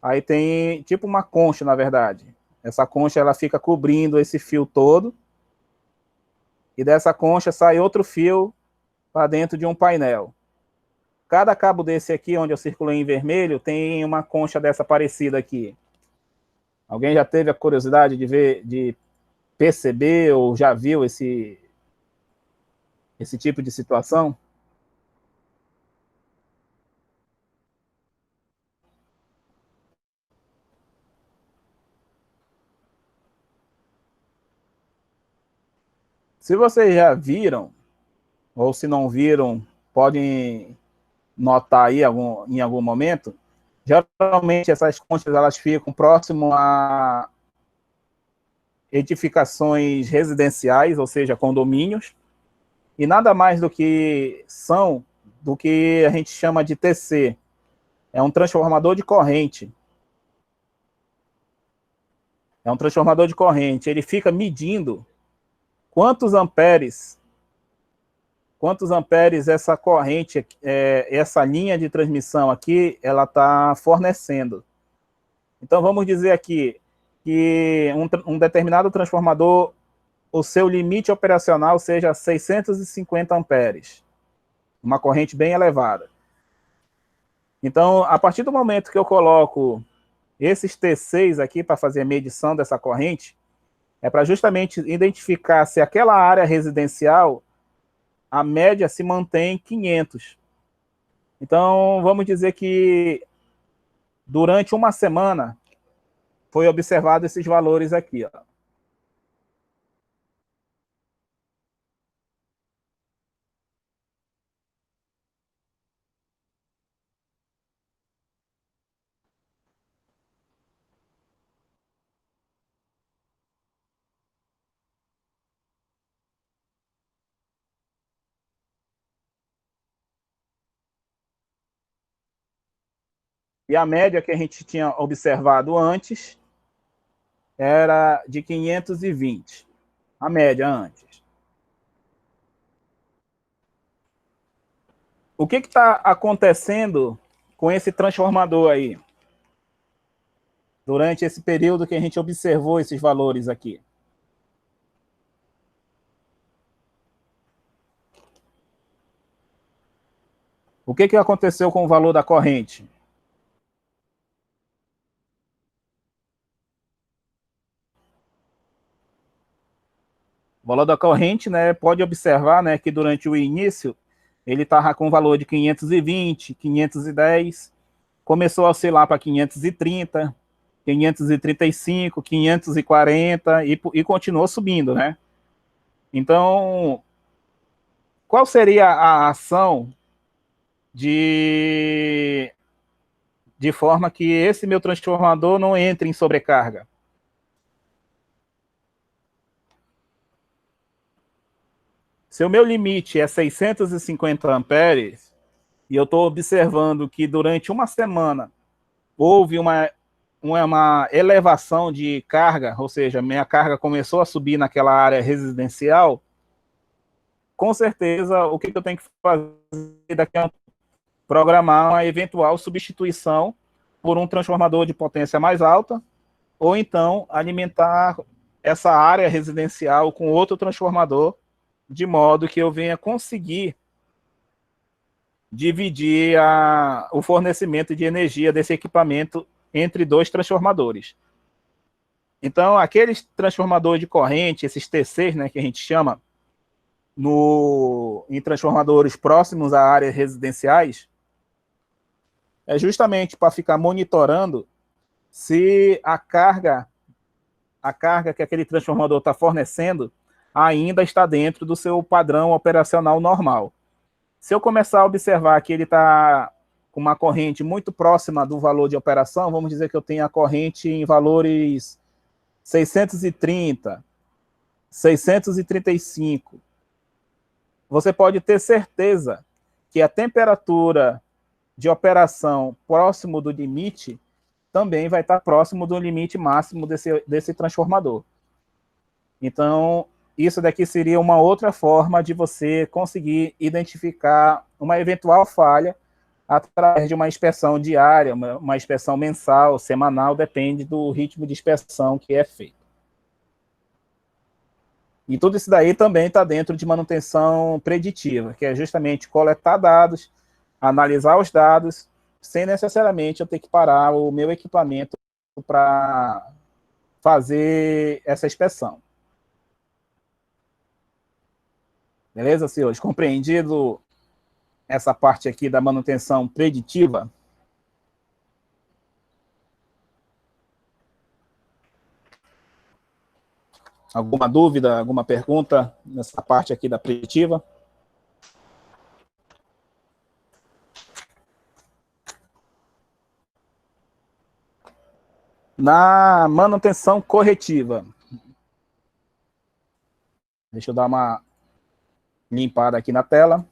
aí tem tipo uma concha, na verdade. Essa concha ela fica cobrindo esse fio todo, e dessa concha sai outro fio para dentro de um painel. Cada cabo desse aqui, onde eu circulei em vermelho, tem uma concha dessa parecida aqui. Alguém já teve a curiosidade de ver, de perceber ou já viu esse tipo de situação? Se vocês já viram, ou se não viram, podem notar aí em algum momento, geralmente essas conchas elas ficam próximo a edificações residenciais, ou seja, condomínios, e nada mais do que a gente chama de TC, é um transformador de corrente. É um transformador de corrente, ele fica medindo quantos amperes quantos amperes essa corrente, essa linha de transmissão aqui, ela está fornecendo. Então, vamos dizer aqui que um determinado transformador, o seu limite operacional seja 650 amperes, uma corrente bem elevada. Então, a partir do momento que eu coloco esses T6 aqui para fazer a medição dessa corrente, é para justamente identificar se aquela área residencial, a média se mantém em 500. Então, vamos dizer que durante uma semana foi observado esses valores aqui, ó. E a média que a gente tinha observado antes era de 520. A média antes. O que está acontecendo com esse transformador aí? Durante esse período que a gente observou esses valores aqui. O que aconteceu com o valor da corrente? O valor da corrente, né, pode observar, né, que durante o início ele estava com valor de 520, 510, começou a oscilar para 530, 535, 540 e continuou subindo, né? Então, qual seria a ação de forma que esse meu transformador não entre em sobrecarga? Se o meu limite é 650 amperes, e eu estou observando que durante uma semana houve uma elevação de carga, ou seja, minha carga começou a subir naquela área residencial, com certeza, o que eu tenho que fazer daqui a programar uma eventual substituição por um transformador de potência mais alta, ou então alimentar essa área residencial com outro transformador, de modo que eu venha conseguir dividir o fornecimento de energia desse equipamento entre dois transformadores. Então, aqueles transformadores de corrente, esses T6, né, que a gente chama, em transformadores próximos a áreas residenciais, é justamente para ficar monitorando se a carga que aquele transformador está fornecendo ainda está dentro do seu padrão operacional normal. Se eu começar a observar que ele está com uma corrente muito próxima do valor de operação, vamos dizer que eu tenho a corrente em valores 630, 635, você pode ter certeza que a temperatura de operação próximo do limite também vai estar próximo do limite máximo desse transformador. Então, isso daqui seria uma outra forma de você conseguir identificar uma eventual falha através de uma inspeção diária, uma inspeção mensal, semanal, depende do ritmo de inspeção que é feito. E tudo isso daí também está dentro de manutenção preditiva, que é justamente coletar dados, analisar os dados, sem necessariamente eu ter que parar o meu equipamento para fazer essa inspeção. Beleza, senhores? Compreendido essa parte aqui da manutenção preditiva? Alguma dúvida, alguma pergunta nessa parte aqui da preditiva? Na manutenção corretiva. Deixa eu dar uma limpada aqui na tela.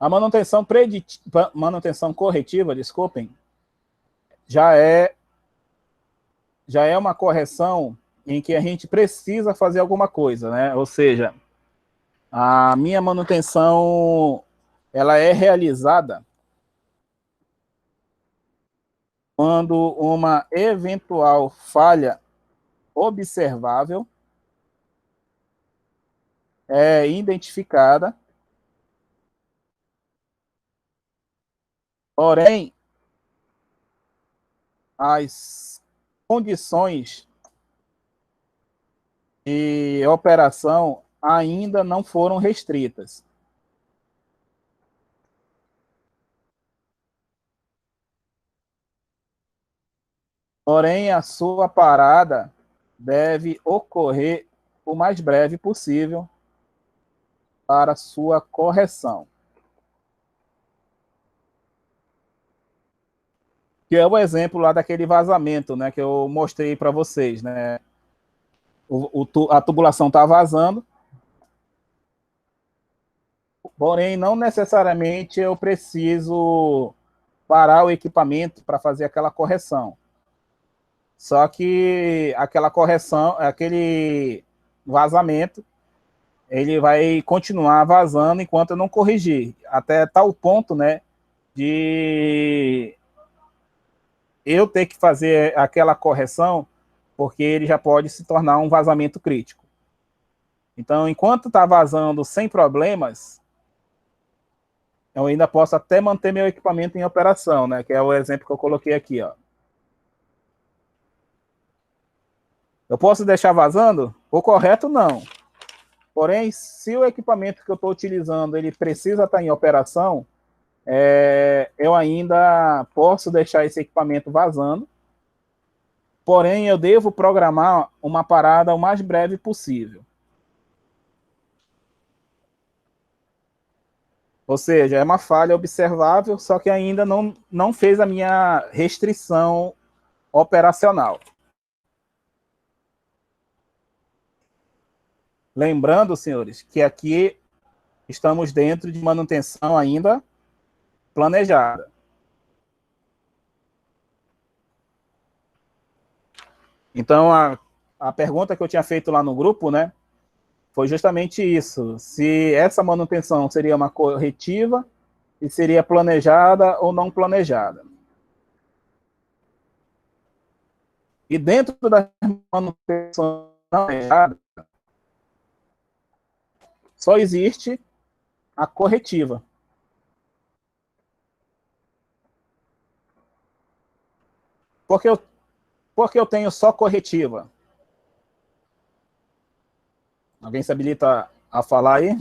A manutenção corretiva, desculpem, já é uma correção em que a gente precisa fazer alguma coisa, né? Ou seja, a minha manutenção ela é realizada quando uma eventual falha observável é identificada, porém as condições de operação ainda não foram restritas. Porém, a sua parada deve ocorrer o mais breve possível para sua correção. Que é o exemplo lá daquele vazamento, né, que eu mostrei para vocês, né? A tubulação está vazando, porém, não necessariamente eu preciso parar o equipamento para fazer aquela correção. Só que aquela correção, aquele vazamento, ele vai continuar vazando enquanto eu não corrigir, até tal ponto, né, de eu ter que fazer aquela correção, porque ele já pode se tornar um vazamento crítico. Então, enquanto está vazando sem problemas, eu ainda posso até manter meu equipamento em operação, né, que é o exemplo que eu coloquei aqui, ó. Eu posso deixar vazando? O correto, não. Porém, se o equipamento que eu estou utilizando ele precisa estar em operação, eu ainda posso deixar esse equipamento vazando, porém eu devo programar uma parada o mais breve possível. Ou seja, é uma falha observável, só que ainda não fez a minha restrição operacional. Lembrando, senhores, que aqui estamos dentro de manutenção ainda planejada. Então, a pergunta que eu tinha feito lá no grupo, né, foi justamente isso. Se essa manutenção seria uma corretiva e seria planejada ou não planejada. E dentro da manutenção planejada, só existe a corretiva. Porque eu tenho só corretiva? Alguém se habilita a falar aí?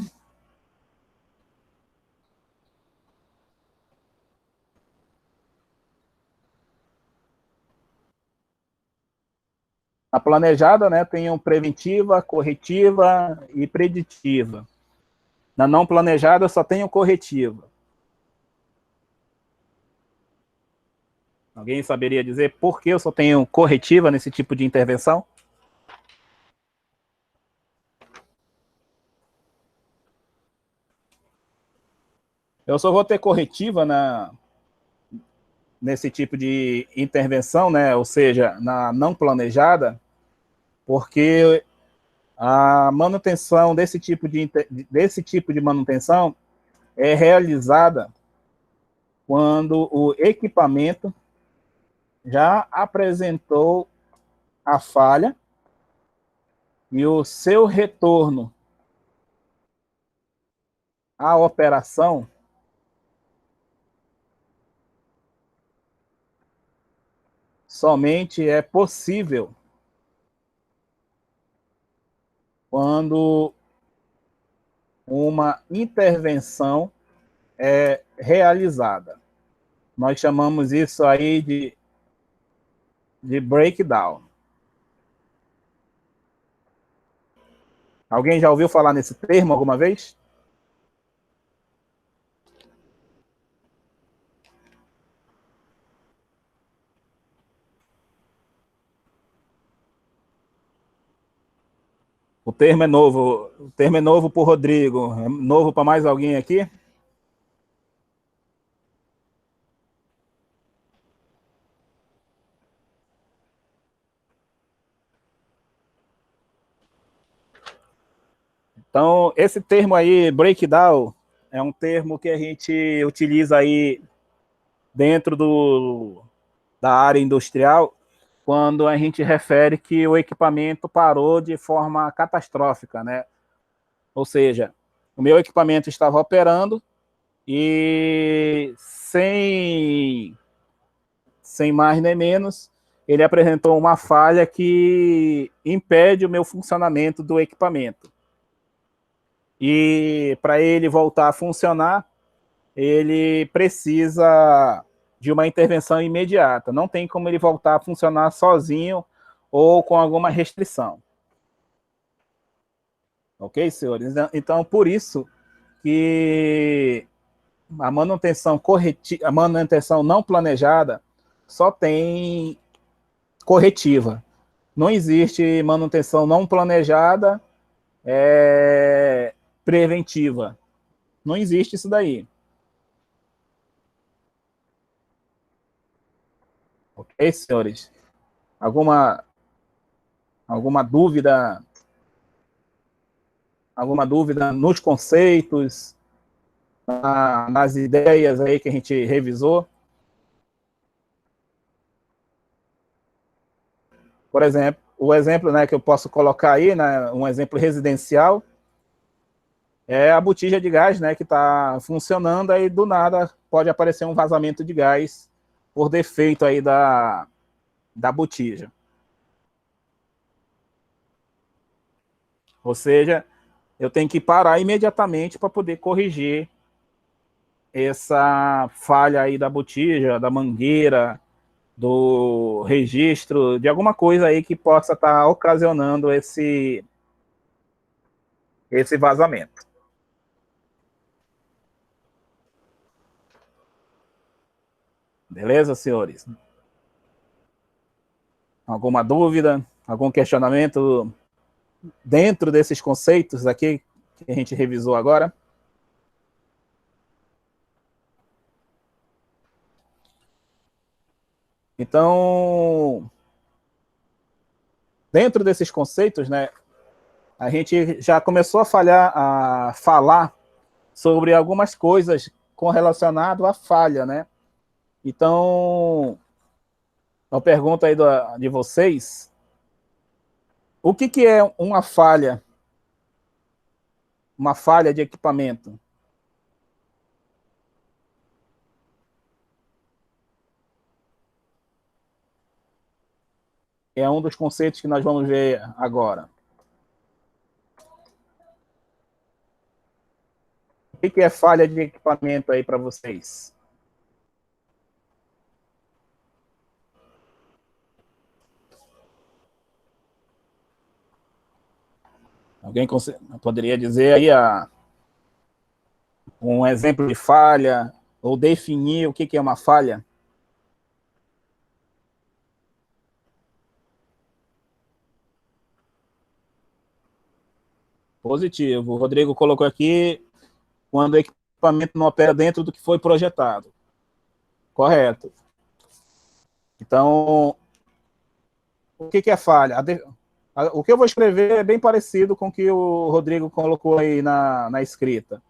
A planejada, né, tem um preventiva, corretiva e preditiva. Na não planejada, só tem o corretiva. Alguém saberia dizer por que eu só tenho corretiva nesse tipo de intervenção? Eu só vou ter corretiva nesse tipo de intervenção, né? Ou seja, na não planejada, porque a manutenção desse tipo de manutenção é realizada quando o equipamento já apresentou a falha e o seu retorno à operação somente é possível quando uma intervenção é realizada. Nós chamamos isso aí de breakdown. Alguém já ouviu falar nesse termo alguma vez? O termo é novo. O termo é novo para o Rodrigo. É novo para mais alguém aqui? Então, esse termo aí, breakdown, é um termo que a gente utiliza aí dentro da área industrial, quando a gente refere que o equipamento parou de forma catastrófica, né? Ou seja, o meu equipamento estava operando e sem mais nem menos, ele apresentou uma falha que impede o meu funcionamento do equipamento. E para ele voltar a funcionar, ele precisa de uma intervenção imediata. Não tem como ele voltar a funcionar sozinho ou com alguma restrição. Ok, senhores? Então, por isso que a manutenção corretiva, a manutenção não planejada só tem corretiva. Não existe manutenção não planejada preventiva. Não existe isso daí. Ok, senhores? Alguma dúvida? Alguma dúvida nos conceitos, nas ideias aí que a gente revisou? Por exemplo, o exemplo, né, que eu posso colocar aí, né, um exemplo residencial, é a botija de gás, né, que está funcionando, aí do nada pode aparecer um vazamento de gás por defeito aí da botija. Ou seja, eu tenho que parar imediatamente para poder corrigir essa falha aí da botija, da mangueira, do registro, de alguma coisa aí que possa estar ocasionando esse vazamento. Beleza, senhores? Alguma dúvida? Algum questionamento dentro desses conceitos aqui que a gente revisou agora? Então, dentro desses conceitos, né, a gente já começou a falar sobre algumas coisas relacionado à falha, né? Então, uma pergunta aí de vocês: o que é uma falha? Uma falha de equipamento? É um dos conceitos que nós vamos ver agora. O que é falha de equipamento aí para vocês? Alguém poderia dizer aí um exemplo de falha ou definir o que é uma falha? Positivo. O Rodrigo colocou aqui quando o equipamento não opera dentro do que foi projetado. Correto. Então, o que é falha? O que eu vou escrever é bem parecido com o que o Rodrigo colocou aí na escrita,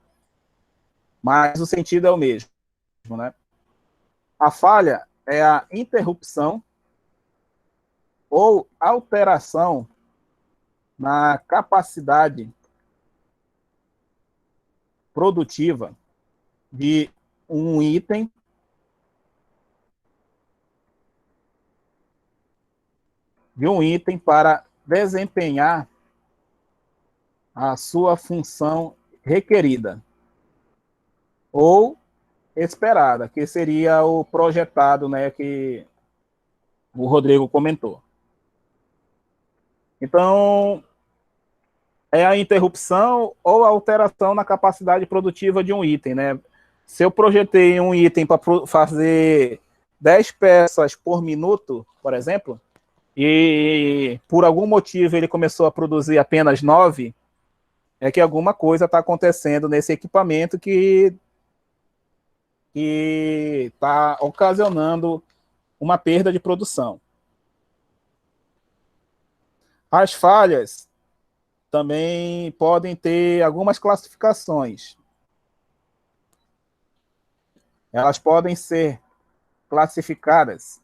mas o sentido é o mesmo, né? A falha é a interrupção ou alteração na capacidade produtiva de um item para desempenhar a sua função requerida ou esperada, que seria o projetado, né, que o Rodrigo comentou. Então, é a interrupção ou a alteração na capacidade produtiva de um item, né? Se eu projetei um item para fazer 10 peças por minuto, por exemplo, e por algum motivo ele começou a produzir apenas 9, é que alguma coisa está acontecendo nesse equipamento que está ocasionando uma perda de produção. As falhas também podem ter algumas classificações. Elas podem ser classificadas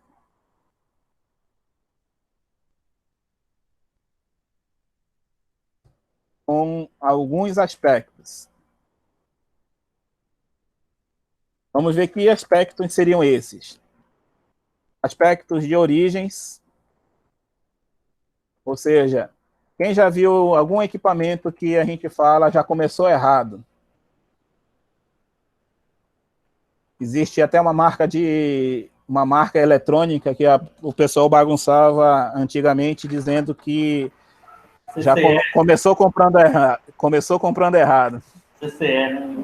com alguns aspectos. Vamos ver que aspectos seriam esses. Aspectos de origens, ou seja, quem já viu algum equipamento que a gente fala já começou errado? Existe até uma marca eletrônica que o pessoal bagunçava antigamente dizendo que já começou comprando errado. Começou comprando errado. CCE, né?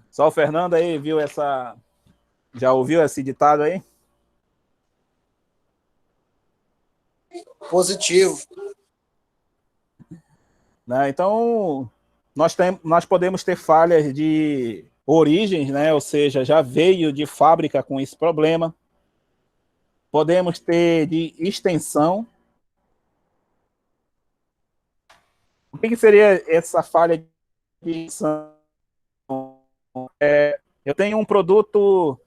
Só o Fernando aí viu essa. Já ouviu esse ditado aí? Positivo. Né? Então, nós podemos ter falhas de origens, né? Ou seja, já veio de fábrica com esse problema. Podemos ter de extensão. O que seria essa falha de extensão? Eu tenho um produto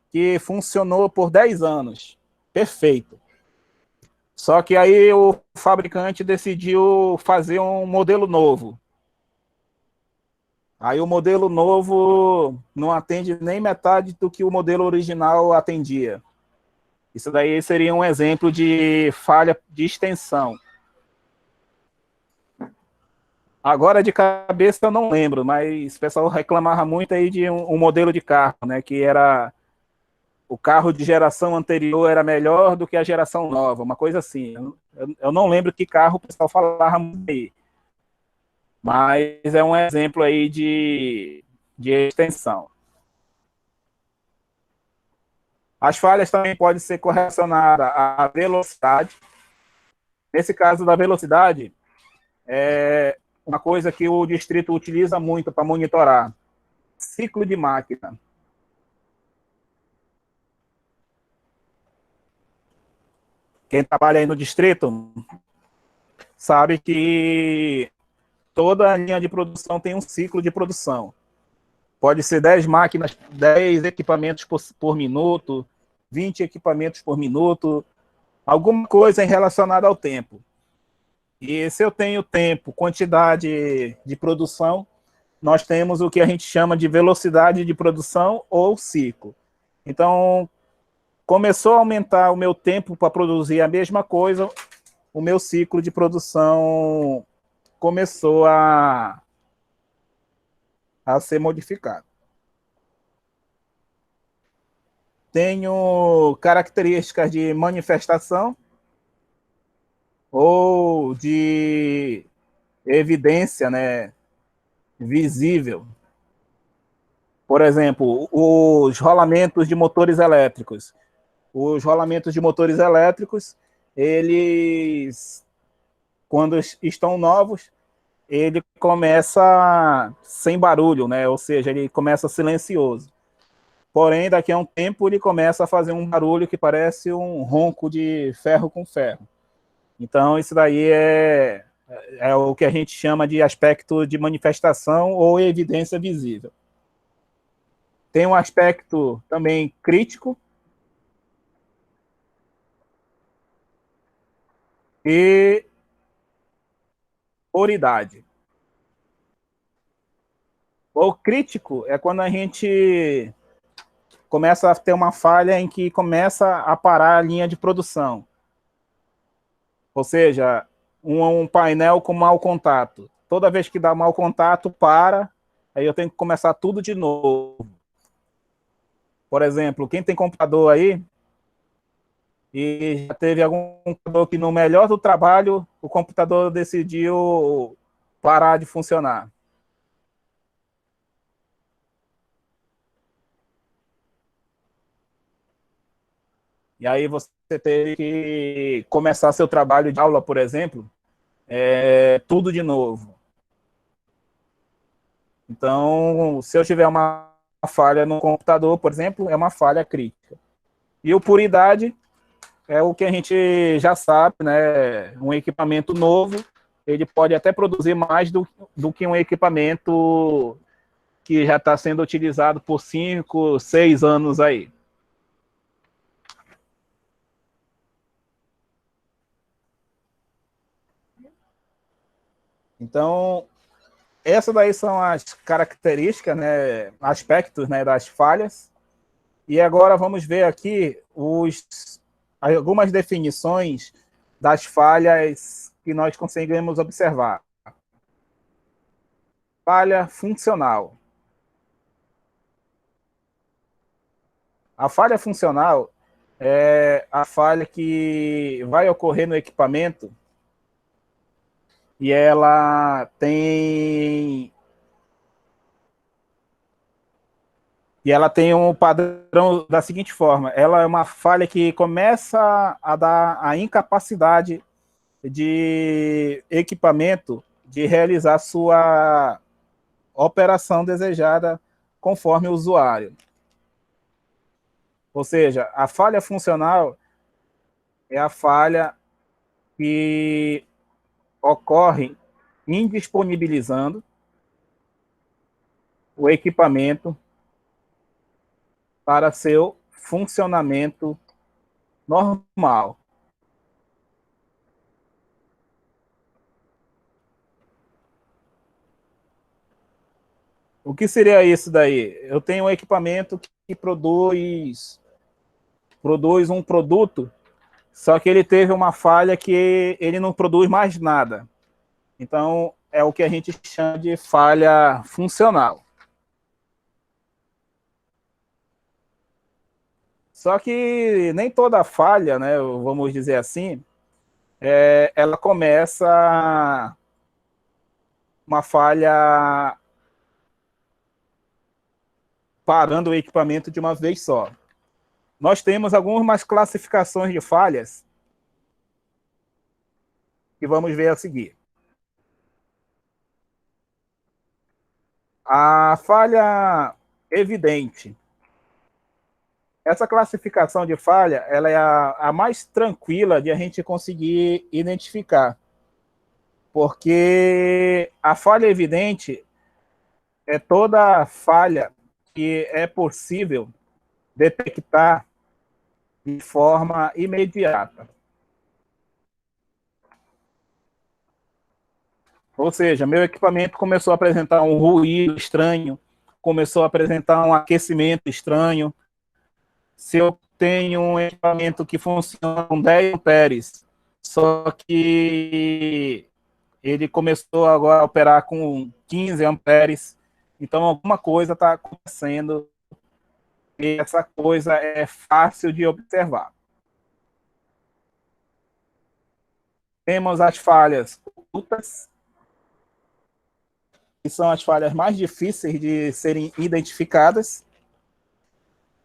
que funcionou por 10 anos. Perfeito. Só que aí o fabricante decidiu fazer um modelo novo. Aí o modelo novo não atende nem metade do que o modelo original atendia. Isso daí seria um exemplo de falha de extensão. Agora de cabeça eu não lembro, mas o pessoal reclamava muito aí de um modelo de carro, né, que era o carro de geração anterior era melhor do que a geração nova, uma coisa assim. Eu não lembro que carro o pessoal falava muito aí. Mas é um exemplo aí de extensão. As falhas também podem ser correlacionadas à velocidade. Nesse caso da velocidade, é uma coisa que o distrito utiliza muito para monitorar. Ciclo de máquina. Quem trabalha aí no distrito sabe que toda a linha de produção tem um ciclo de produção. Pode ser 10 máquinas, 10 equipamentos por minuto, 20 equipamentos por minuto, alguma coisa relacionada ao tempo. E se eu tenho tempo, quantidade de produção, nós temos o que a gente chama de velocidade de produção ou ciclo. Então, começou a aumentar o meu tempo para produzir a mesma coisa, o meu ciclo de produção começou a ser modificado. Tenho características de manifestação ou de evidência, né, visível. Por exemplo, os rolamentos de motores elétricos. Os rolamentos de motores elétricos, eles, quando estão novos, ele começa sem barulho, né? Ou seja, ele começa silencioso. Porém, daqui a um tempo, ele começa a fazer um barulho que parece um ronco de ferro com ferro. Então, isso daí é o que a gente chama de aspecto de manifestação ou evidência visível. Tem um aspecto também crítico e puridade. O crítico é quando a gente começa a ter uma falha em que começa a parar a linha de produção. Ou seja, um painel com mau contato. Toda vez que dá mau contato, para, aí eu tenho que começar tudo de novo. Por exemplo, quem tem computador aí e já teve algum computador que no melhor do trabalho, o computador decidiu parar de funcionar. E aí você teve que começar seu trabalho de aula, por exemplo, tudo de novo. Então, se eu tiver uma falha no computador, por exemplo, é uma falha crítica. E o puridade é o que a gente já sabe, né? Um equipamento novo, ele pode até produzir mais do que um equipamento que já está sendo utilizado por 5, 6 anos aí. Então, essas daí são as características, né, aspectos, né, das falhas. E agora vamos ver aqui algumas definições das falhas que nós conseguimos observar. Falha funcional. A falha funcional é a falha que vai ocorrer no equipamento e ela tem um padrão da seguinte forma: ela é uma falha que começa a dar a incapacidade de equipamento de realizar sua operação desejada conforme o usuário. Ou seja, a falha funcional é a falha que ocorre indisponibilizando o equipamento para seu funcionamento normal. O que seria isso daí? Eu tenho um equipamento que produz um produto, só que ele teve uma falha que ele não produz mais nada. Então, é o que a gente chama de falha funcional. Só que nem toda falha, né, vamos dizer assim, ela começa uma falha parando o equipamento de uma vez só. Nós temos algumas classificações de falhas que vamos ver a seguir. A falha evidente. Essa classificação de falha, ela é a mais tranquila de a gente conseguir identificar, porque a falha evidente é toda falha que é possível detectar de forma imediata. Ou seja, meu equipamento começou a apresentar um ruído estranho, começou a apresentar um aquecimento estranho. Se eu tenho um equipamento que funciona com 10 amperes, só que ele começou agora a operar com 15 amperes, então alguma coisa está acontecendo e essa coisa é fácil de observar. Temos as falhas ocultas, que são as falhas mais difíceis de serem identificadas,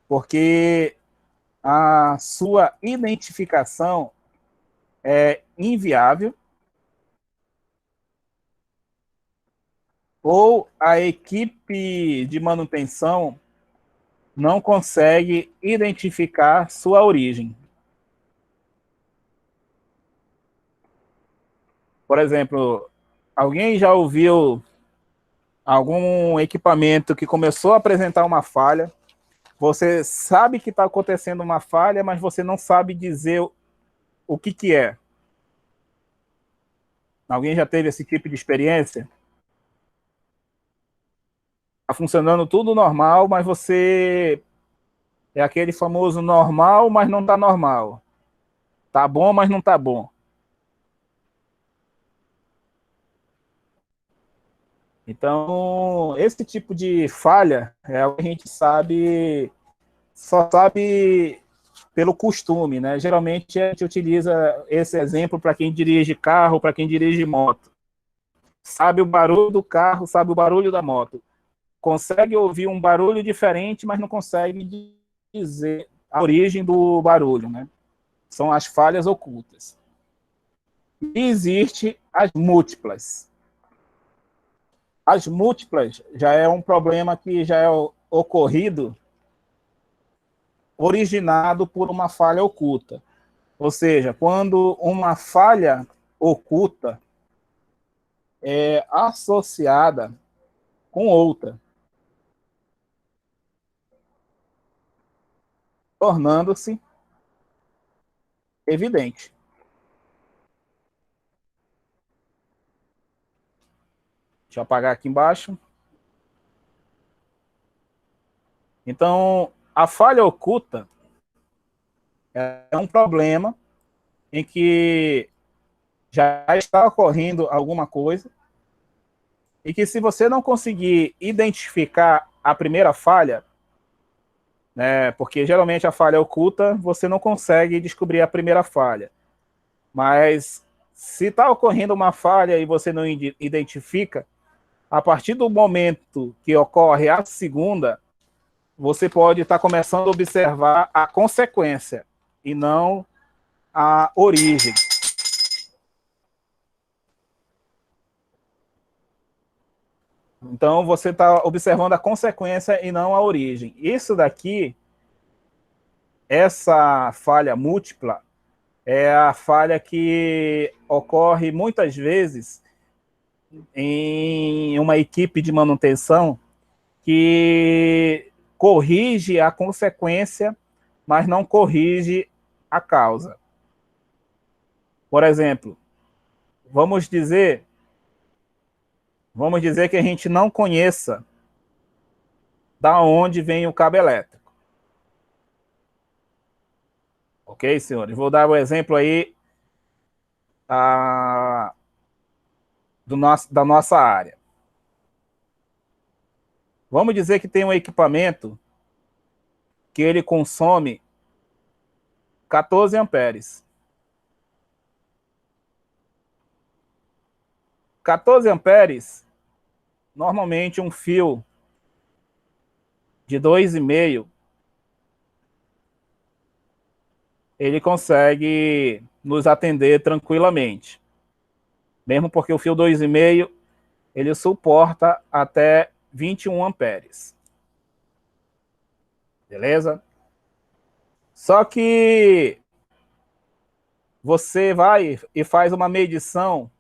porque a sua identificação é inviável, ou a equipe de manutenção não consegue identificar sua origem. Por exemplo, alguém já ouviu algum equipamento que começou a apresentar uma falha? Você sabe que está acontecendo uma falha, mas você não sabe dizer o que é. Alguém já teve esse tipo de experiência? Está funcionando tudo normal, mas você é aquele famoso normal, mas não está normal. Tá bom, mas não está bom. Então, esse tipo de falha é o que a gente sabe, só sabe pelo costume, né? Geralmente a gente utiliza esse exemplo para quem dirige carro, para quem dirige moto. Sabe o barulho do carro, sabe o barulho da moto. Consegue ouvir um barulho diferente, mas não consegue dizer a origem do barulho, né? São as falhas ocultas. E existe as múltiplas. As múltiplas já é um problema que já é ocorrido, originado por uma falha oculta. Ou seja, quando uma falha oculta é associada com outra, tornando-se evidente. Deixa eu apagar aqui embaixo. Então, a falha oculta é um problema em que já está ocorrendo alguma coisa e que, se você não conseguir identificar a primeira falha, né, porque geralmente a falha oculta você não consegue descobrir a primeira falha, mas se está ocorrendo uma falha e você não identifica, a partir do momento que ocorre a segunda, você pode estar começando a observar a consequência e não a origem. Então, você está observando a consequência e não a origem. Isso daqui, essa falha múltipla, é a falha que ocorre muitas vezes em uma equipe de manutenção que corrige a consequência, mas não corrige a causa. Por exemplo, vamos dizer que a gente não conheça da onde vem o cabo elétrico. Ok, senhores? Vou dar o exemplo aí da nossa área. Vamos dizer que tem um equipamento que ele consome 14 amperes. 14 amperes, normalmente um fio de 2,5, ele consegue nos atender tranquilamente. Mesmo porque o fio 2,5, ele suporta até 21 amperes. Beleza? Só que você vai e faz uma medição.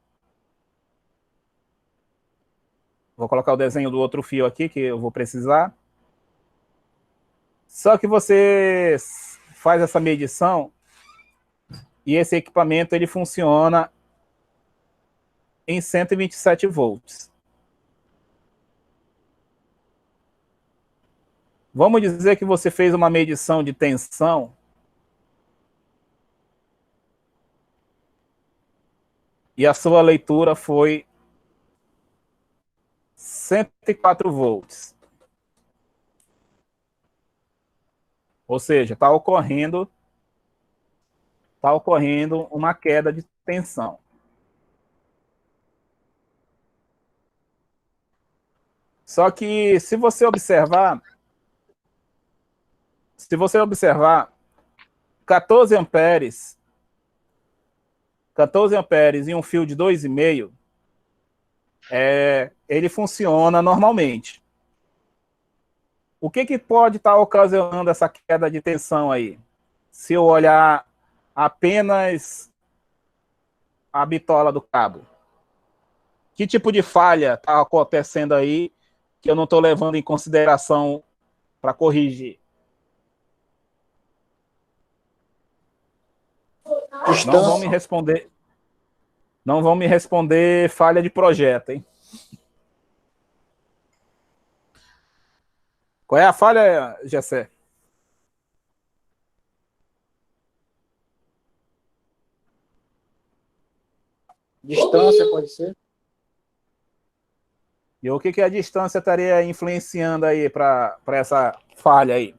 Vou colocar o desenho do outro fio aqui, que eu vou precisar. Só que você faz essa medição e esse equipamento ele funciona em 127 volts. Vamos dizer que você fez uma medição de tensão e a sua leitura foi 104 volts. Ou seja, está ocorrendo uma queda de tensão. Só que se você observar 14 amperes em um fio de 2,5, ele funciona normalmente. O que pode estar ocasionando essa queda de tensão aí? Se eu olhar apenas a bitola do cabo. Que tipo de falha está acontecendo aí que eu não estou levando em consideração para corrigir? Não vão me responder. Não vão me responder falha de projeto, hein? Qual é a falha, Gessé? Distância pode ser? E o que a distância estaria influenciando aí para essa falha aí?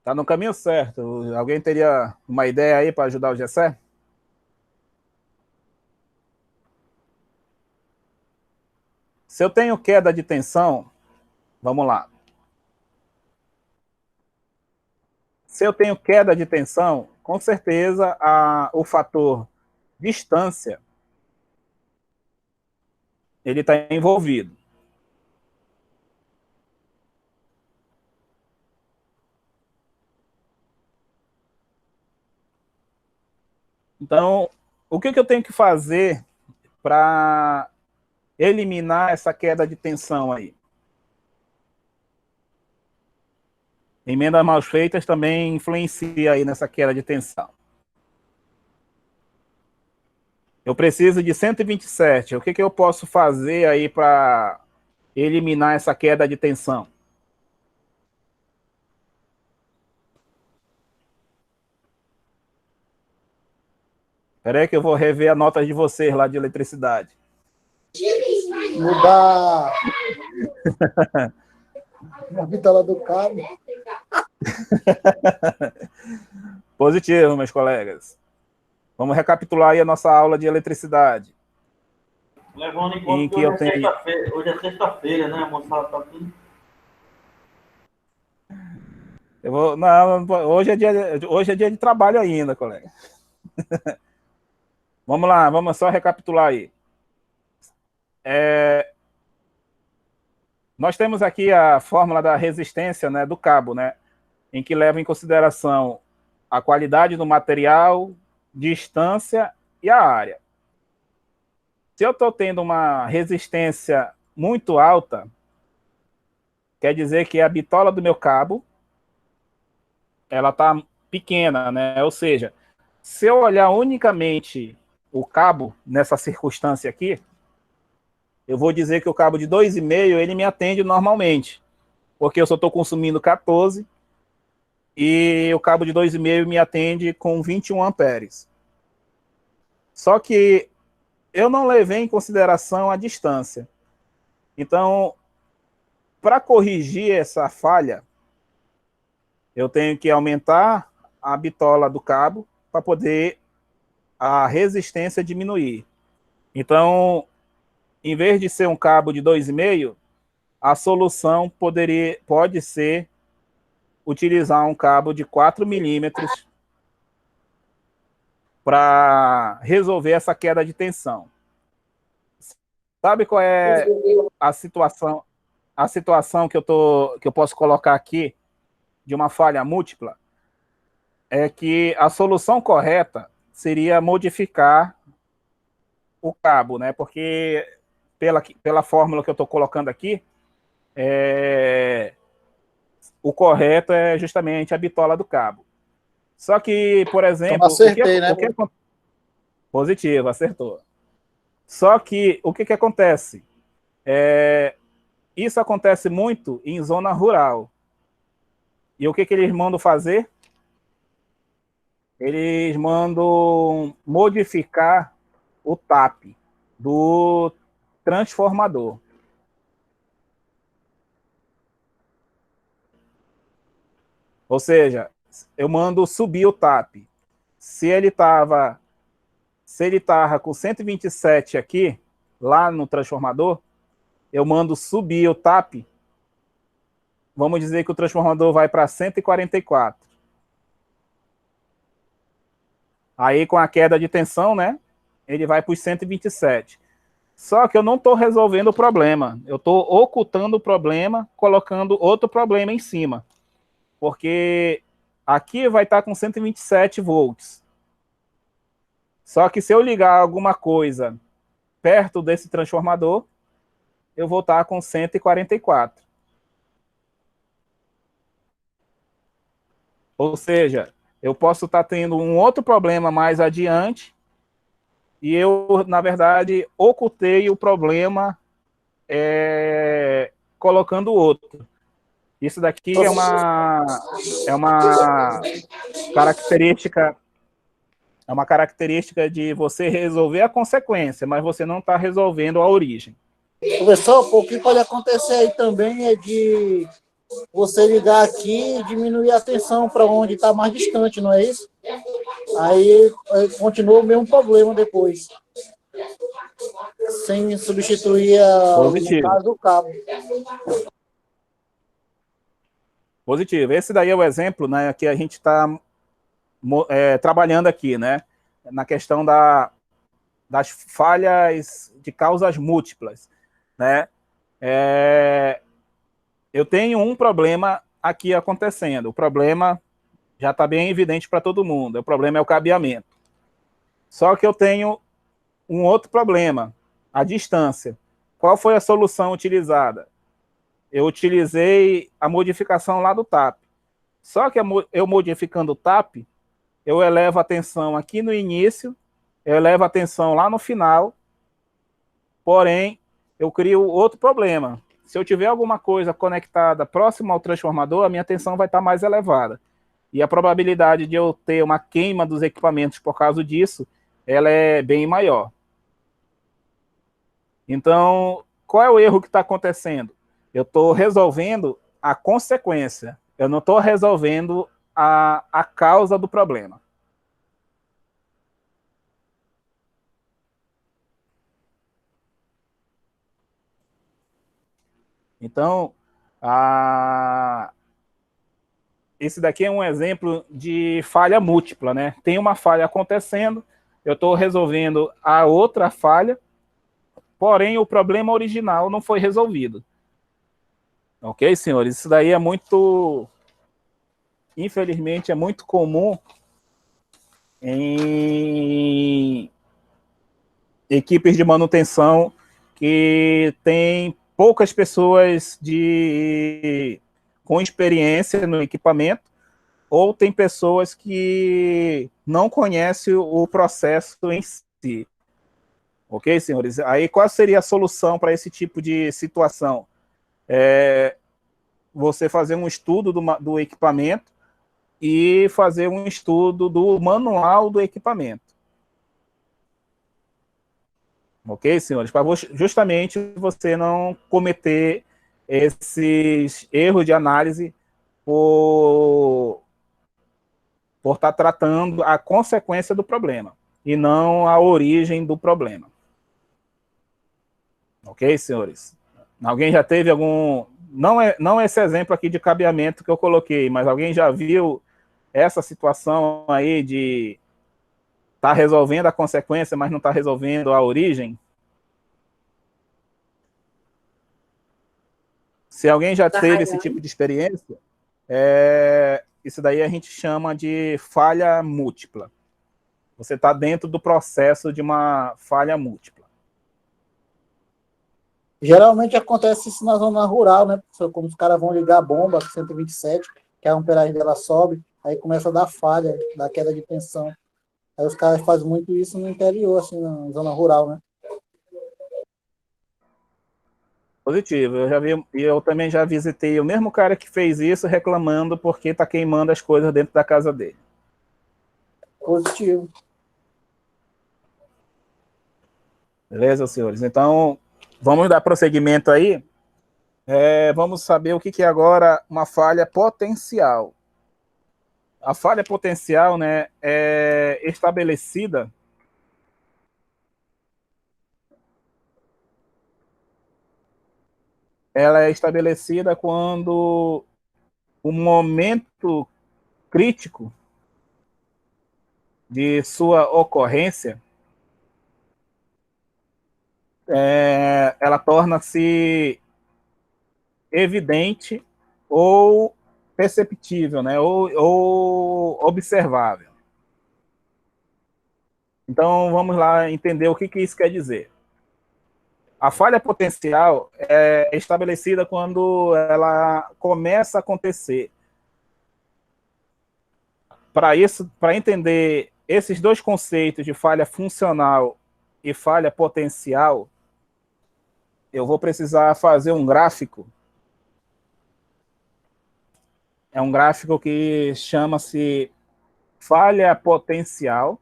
Tá no caminho certo. Alguém teria uma ideia aí para ajudar o Gessé? Se eu tenho queda de tensão, vamos lá. se eu tenho queda de tensão, com certeza o fator distância ele está envolvido. Então, o que eu tenho que fazer para eliminar essa queda de tensão aí? Emendas mal feitas também influencia aí nessa queda de tensão. Eu preciso de 127. O que eu posso fazer aí para eliminar essa queda de tensão? Espera aí que eu vou rever a nota de vocês lá de eletricidade. Mudar a bitola do cabo. Positivo, meus colegas. Vamos recapitular aí a nossa aula de eletricidade. Levando em conta que hoje é sexta-feira, né? A moçada tá tudo. Não, hoje é dia de trabalho ainda, colega. Vamos lá, vamos só recapitular aí. Nós temos aqui a fórmula da resistência, né, do cabo, né, em que leva em consideração a qualidade do material, distância e a área. Se eu estou tendo uma resistência muito alta, quer dizer que a bitola do meu cabo ela está pequena, né? Ou seja, se eu olhar unicamente o cabo nessa circunstância aqui, eu vou dizer que o cabo de 2,5 ele me atende normalmente, porque eu só estou consumindo 14 e o cabo de 2,5 me atende com 21 amperes. Só que eu não levei em consideração a distância. Então, para corrigir essa falha, eu tenho que aumentar a bitola do cabo para poder a resistência diminuir. Então, em vez de ser um cabo de 2,5, a solução pode ser utilizar um cabo de 4 milímetros para resolver essa queda de tensão. Sabe qual é a situação que eu posso colocar aqui de uma falha múltipla? É que a solução correta seria modificar o cabo, né? Porque pela fórmula que eu estou colocando aqui, o correto é justamente a bitola do cabo. Só que, por exemplo... Então, acertei, né? Positivo, acertou. Só que, o que acontece? Isso acontece muito em zona rural. E o que eles mandam fazer? Eles mandam modificar o TAP do transformador. Ou seja, eu mando subir o TAP. Se ele estava com 127 aqui, lá no transformador, eu mando subir o TAP. Vamos dizer que o transformador vai para 144. Aí, com a queda de tensão, né, ele vai para os 127. Só que eu não estou resolvendo o problema. Eu estou ocultando o problema, colocando outro problema em cima. Porque aqui vai estar com 127 volts. Só que se eu ligar alguma coisa perto desse transformador, eu vou estar com 144. Ou seja, eu posso estar tendo um outro problema mais adiante e eu, na verdade, ocultei o problema colocando outro. Isso daqui é uma característica de você resolver a consequência, mas você não está resolvendo a origem. Professor, o que pode acontecer aí também é de você ligar aqui e diminuir a tensão para onde está mais distante, não é isso? Aí continua o mesmo problema depois. Sem substituir o caso do cabo. Positivo. Esse daí é o exemplo, né, que a gente está trabalhando aqui, né, na questão das falhas de causas múltiplas, né. Eu tenho um problema aqui acontecendo. O problema já está bem evidente para todo mundo. O problema é o cabeamento. Só que eu tenho um outro problema, a distância. Qual foi a solução utilizada? Eu utilizei a modificação lá do TAP. Só que eu modificando o TAP, eu elevo a tensão aqui no início, eu elevo a tensão lá no final, porém, eu crio outro problema. Se eu tiver alguma coisa conectada próximo ao transformador, a minha tensão vai estar mais elevada. E a probabilidade de eu ter uma queima dos equipamentos por causa disso, ela é bem maior. Então, qual é o erro que está acontecendo? Eu estou resolvendo a consequência. Eu não estou resolvendo a causa do problema. Então, esse daqui é um exemplo de falha múltipla, né? Tem uma falha acontecendo, eu estou resolvendo a outra falha, porém o problema original não foi resolvido. Ok, senhores? Isso daí é muito... Infelizmente, é muito comum em equipes de manutenção que tem poucas pessoas com experiência no equipamento, ou tem pessoas que não conhecem o processo em si. Ok, senhores? Aí, qual seria a solução para esse tipo de situação? Você fazer um estudo do equipamento e fazer um estudo do manual do equipamento. Ok, senhores? Para justamente você não cometer esses erros de análise por estar tratando a consequência do problema e não a origem do problema. Ok, senhores? Alguém já teve algum... Não esse exemplo aqui de cabeamento que eu coloquei, mas alguém já viu essa situação aí de estar resolvendo a consequência, mas não está resolvendo a origem? Se alguém já teve esse tipo de experiência, isso daí a gente chama de falha múltipla. Você está dentro do processo de uma falha múltipla. Geralmente acontece isso na zona rural, né, professor? Como os caras vão ligar a bomba 127, que a amperagem dela sobe, aí começa a dar falha, dar queda de tensão. Aí os caras fazem muito isso no interior, assim, na zona rural, né? Positivo. Eu também já visitei o mesmo cara que fez isso reclamando porque está queimando as coisas dentro da casa dele. Positivo. Beleza, senhores? Então, vamos dar prosseguimento aí. Vamos saber o que é agora uma falha potencial. A falha potencial, né, é estabelecida quando o momento crítico de sua ocorrência ela torna-se evidente ou perceptível, né, ou observável. Então, vamos lá entender o que isso quer dizer. A falha potencial é estabelecida quando ela começa a acontecer. Para entender esses dois conceitos de falha funcional e falha potencial, eu vou precisar fazer um gráfico. É um gráfico que chama-se falha potencial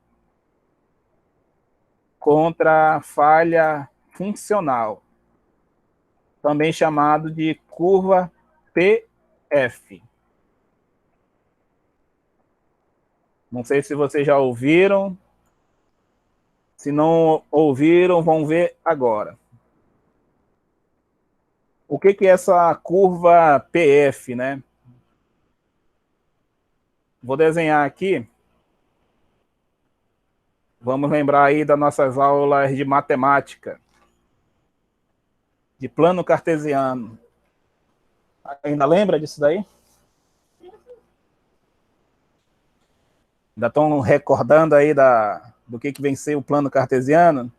contra falha funcional, também chamado de curva PF. Não sei se vocês já ouviram. Se não ouviram, vão ver agora. O que é essa curva PF, né? Vou desenhar aqui. Vamos lembrar aí das nossas aulas de matemática, de plano cartesiano. Ainda lembra disso daí? Ainda estão recordando aí do que vem ser o plano cartesiano?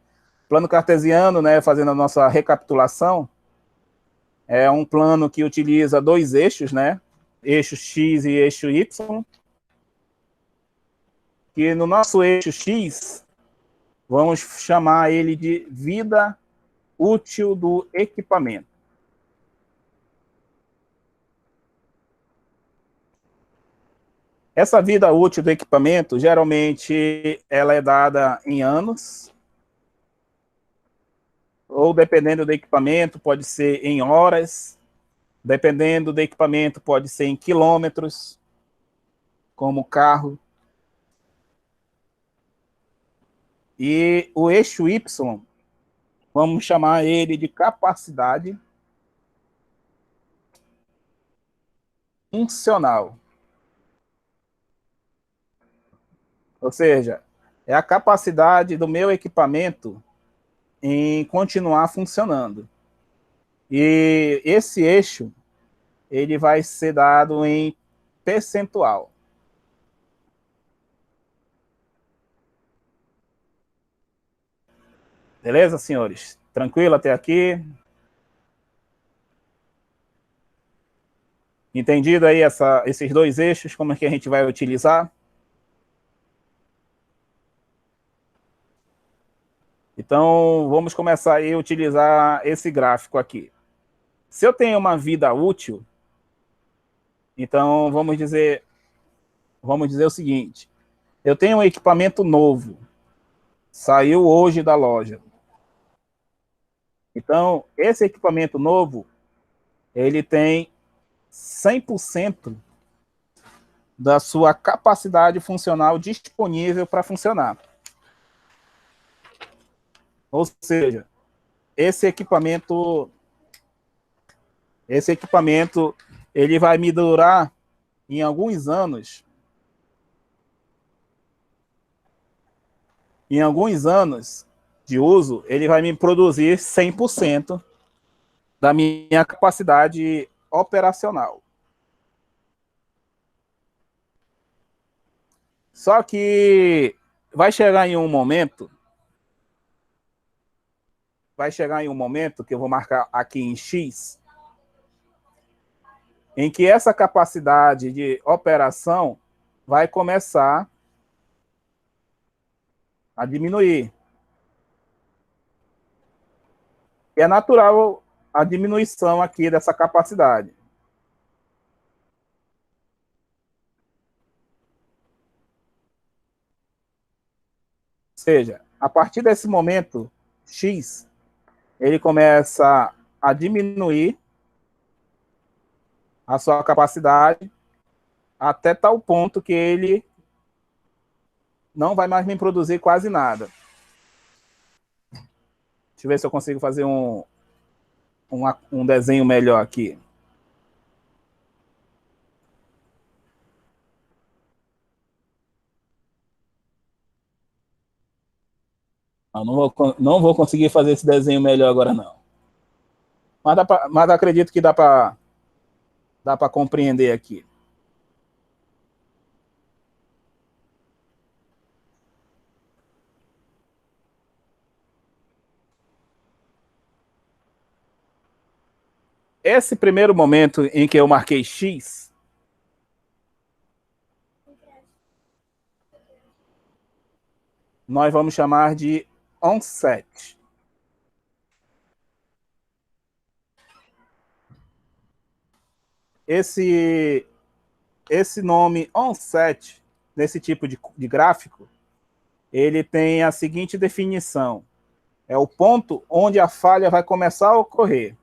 O plano cartesiano, né, fazendo a nossa recapitulação, é um plano que utiliza dois eixos, né? Eixo X e eixo Y. Que no nosso eixo X, vamos chamar ele de vida útil do equipamento. Essa vida útil do equipamento, geralmente, ela é dada em anos, ou dependendo do equipamento, pode ser em horas, dependendo do equipamento, pode ser em quilômetros, como carro. E o eixo Y, vamos chamar ele de capacidade funcional. Ou seja, é a capacidade do meu equipamento em continuar funcionando. E esse eixo, ele vai ser dado em percentual. Beleza, senhores? Tranquilo até aqui? Entendido aí esses dois eixos, como é que a gente vai utilizar? Então, vamos começar aí a utilizar esse gráfico aqui. Se eu tenho uma vida útil, então vamos dizer o seguinte: eu tenho um equipamento novo, saiu hoje da loja. Então, esse equipamento novo, ele tem 100% da sua capacidade funcional disponível para funcionar. Ou seja, esse equipamento, ele vai me durar em alguns anos. Em alguns anos de uso, ele vai me produzir 100% da minha capacidade operacional. Só que vai chegar em um momento que eu vou marcar aqui em X, em que essa capacidade de operação vai começar a diminuir. E é natural a diminuição aqui dessa capacidade. Ou seja, a partir desse momento, X, ele começa a diminuir a sua capacidade até tal ponto que ele não vai mais me produzir quase nada. Deixa eu ver se eu consigo fazer um desenho melhor aqui. Eu não vou conseguir fazer esse desenho melhor agora, não. Mas acredito que dá para compreender aqui. Esse primeiro momento em que eu marquei X, nós vamos chamar de onset. Esse nome onset, nesse tipo de gráfico, ele tem a seguinte definição: é o ponto onde a falha vai começar a ocorrer.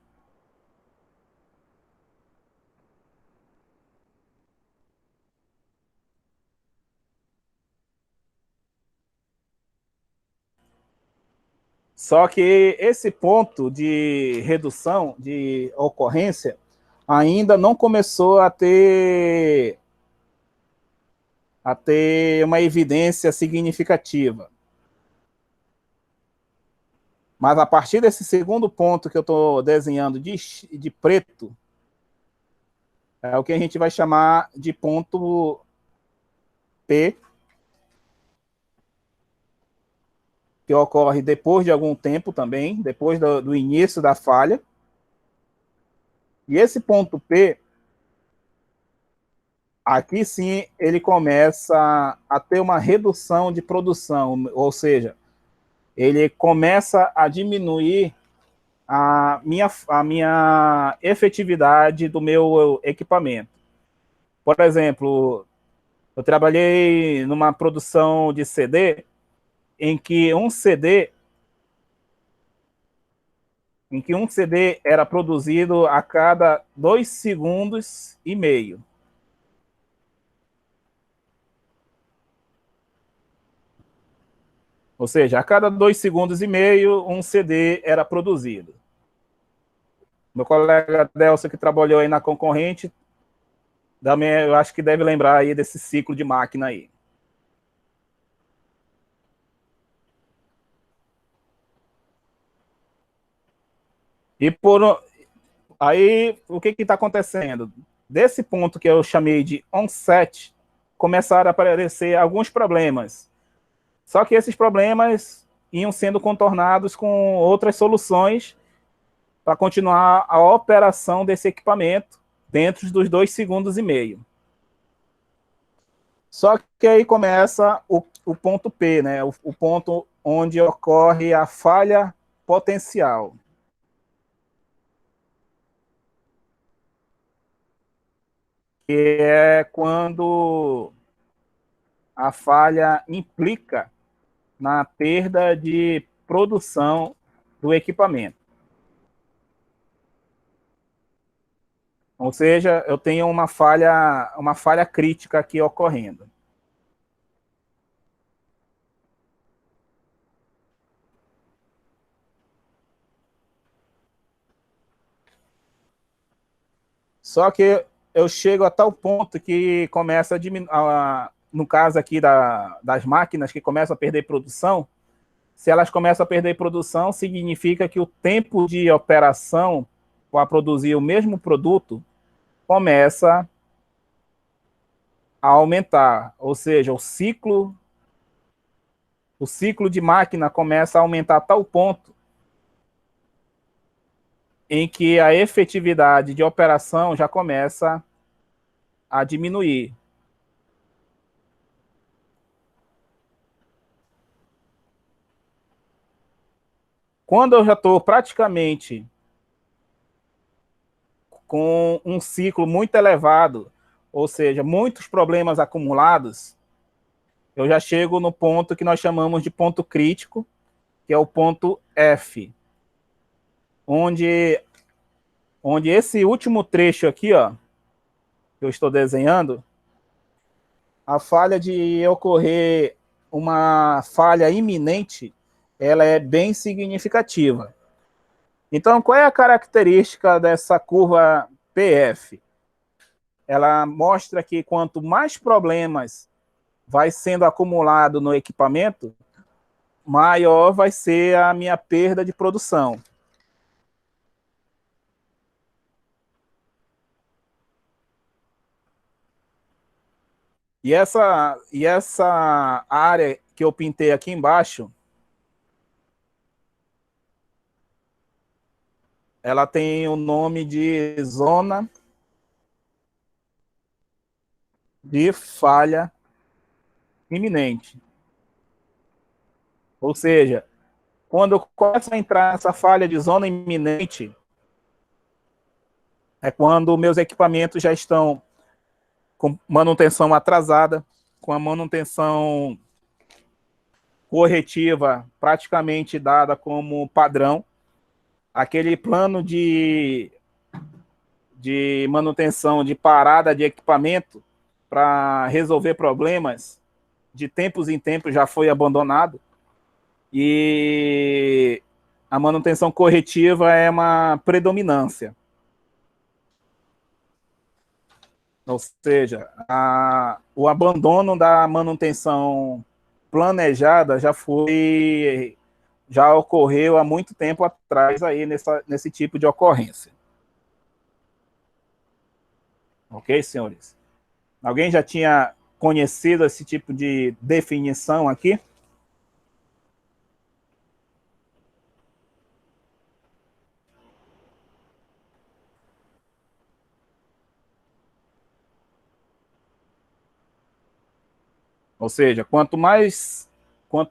Só que esse ponto de redução, de ocorrência, ainda não começou a ter a ter uma evidência significativa. Mas a partir desse segundo ponto que eu estou desenhando de preto, é o que a gente vai chamar de ponto P, que ocorre depois de algum tempo também, depois do início da falha. E esse ponto P, aqui sim, ele começa a ter uma redução de produção, ou seja, ele começa a diminuir a minha efetividade do meu equipamento. Por exemplo, eu trabalhei numa produção de CD, em que um CD era produzido a cada 2,5 segundos. Ou seja, a cada 2,5 segundos, um CD era produzido. Meu colega Delcio, que trabalhou aí na concorrente, também, eu acho que deve lembrar aí desse ciclo de máquina aí. Aí, o que está acontecendo? Desse ponto que eu chamei de onset, começaram a aparecer alguns problemas. Só que esses problemas iam sendo contornados com outras soluções para continuar a operação desse equipamento dentro dos 2,5 segundos. Só que aí começa o ponto P, né? O ponto onde ocorre a falha potencial. Que é quando a falha implica na perda de produção do equipamento. Ou seja, eu tenho uma falha crítica aqui ocorrendo. Só que eu chego a tal ponto que começa a diminuir, no caso aqui das máquinas que começam a perder produção, se elas começam a perder produção, significa que o tempo de operação para produzir o mesmo produto começa a aumentar, ou seja, o ciclo de máquina começa a aumentar a tal ponto em que a efetividade de operação já começa a diminuir. Quando eu já estou praticamente com um ciclo muito elevado, ou seja, muitos problemas acumulados, eu já chego no ponto que nós chamamos de ponto crítico, que é o ponto F, onde esse último trecho aqui, ó, que eu estou desenhando, a falha de ocorrer uma falha iminente, ela é bem significativa. Então, qual é a característica dessa curva PF? Ela mostra que quanto mais problemas vai sendo acumulado no equipamento, maior vai ser a minha perda de produção. E essa área que eu pintei aqui embaixo, ela tem o nome de zona de falha iminente. Ou seja, quando eu começo a entrar nessa falha de zona iminente, é quando meus equipamentos já estão com manutenção atrasada, com a manutenção corretiva praticamente dada como padrão, aquele plano de manutenção, de parada de equipamento para resolver problemas, de tempos em tempos já foi abandonado, e a manutenção corretiva é uma predominância. Ou seja, o abandono da manutenção planejada já ocorreu há muito tempo atrás aí nesse tipo de ocorrência. Ok, senhores? Alguém já tinha conhecido esse tipo de definição aqui? Ou seja, quanto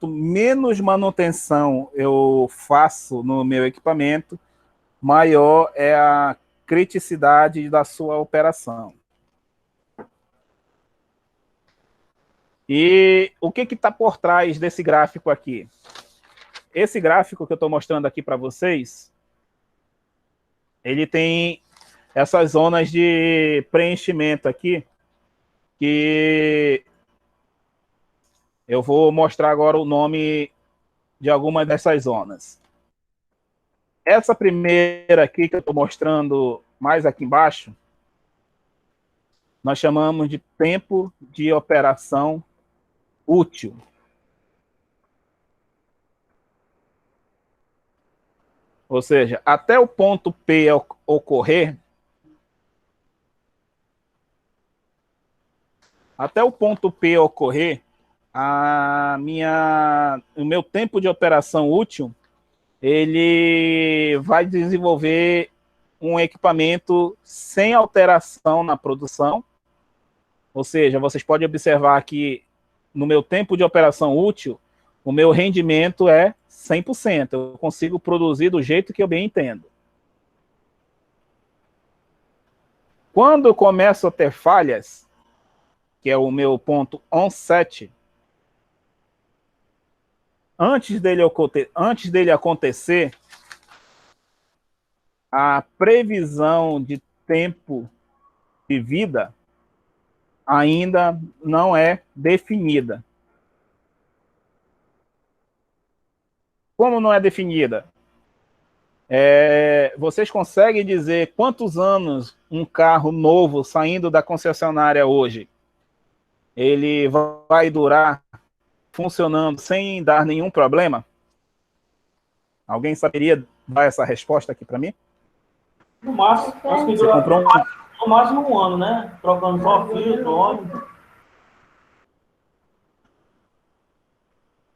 menos manutenção eu faço no meu equipamento, maior é a criticidade da sua operação. E o que está por trás desse gráfico aqui? Esse gráfico que eu estou mostrando aqui para vocês, ele tem essas zonas de preenchimento aqui, que eu vou mostrar agora o nome de algumas dessas zonas. Essa primeira aqui que eu estou mostrando mais aqui embaixo, nós chamamos de tempo de operação útil. Ou seja, até o ponto P ocorrer, o meu tempo de operação útil, ele vai desenvolver um equipamento sem alteração na produção. Ou seja, vocês podem observar que no meu tempo de operação útil, o meu rendimento é 100%. Eu consigo produzir do jeito que eu bem entendo. Quando eu começo a ter falhas, que é o meu ponto onset, antes dele acontecer, a previsão de tempo de vida ainda não é definida. Como não é definida? Vocês conseguem dizer quantos anos um carro novo saindo da concessionária hoje ele vai durar funcionando sem dar nenhum problema? Alguém saberia dar essa resposta aqui para mim? No máximo, acho que dura no máximo um ano, né? Trocando só filtro, óleo.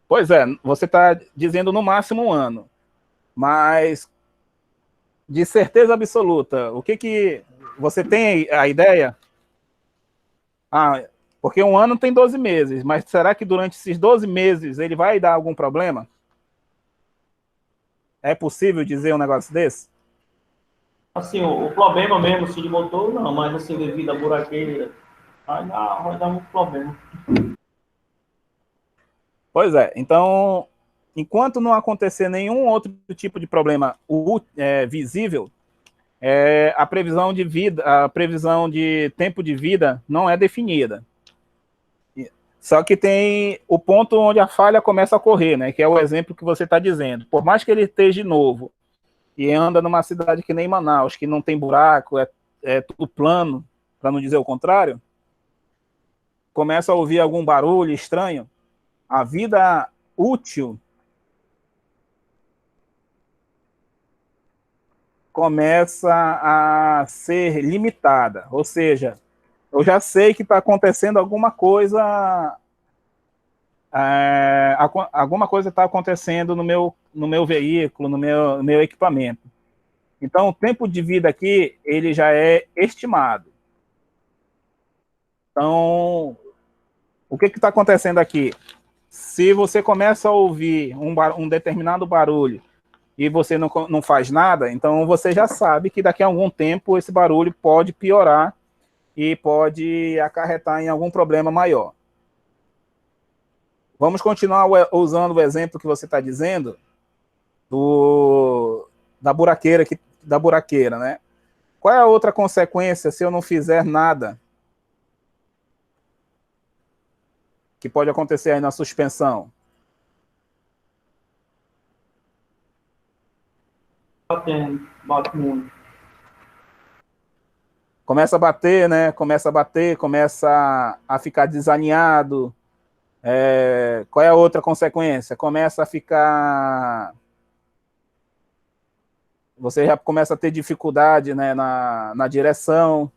Pois é, você está dizendo no máximo um ano, mas de certeza absoluta, o que você tem a ideia? Porque um ano tem 12 meses, mas será que durante esses 12 meses ele vai dar algum problema? É possível dizer um negócio desse? Assim, o problema mesmo, assim, de motor, não, mas assim, devido à buraqueira, vai dar muito problema. Pois é, então, enquanto não acontecer nenhum outro tipo de problema visível, a previsão de vida, a previsão de tempo de vida não é definida. Só que tem o ponto onde a falha começa a ocorrer, né? Que é o exemplo que você está dizendo. Por mais que ele esteja novo e anda numa cidade que nem Manaus, que não tem buraco, é tudo plano, para não dizer o contrário, começa a ouvir algum barulho estranho, a vida útil começa a ser limitada. Ou seja, eu já sei que está acontecendo alguma coisa. Alguma coisa está acontecendo no meu veículo, no meu equipamento. Então, o tempo de vida aqui, ele já é estimado. Então, o que está acontecendo aqui? Se você começa a ouvir um determinado barulho e você não faz nada, então você já sabe que daqui a algum tempo esse barulho pode piorar e pode acarretar em algum problema maior. Vamos continuar usando o exemplo que você está dizendo da buraqueira, né? Qual é a outra consequência se eu não fizer nada que pode acontecer aí na suspensão? Batendo, bate muito. começa a bater, né? Começa a bater, começa a ficar desalinhado. Qual é a outra consequência? Começa a ficar... Você já começa a ter dificuldade, né, na direção.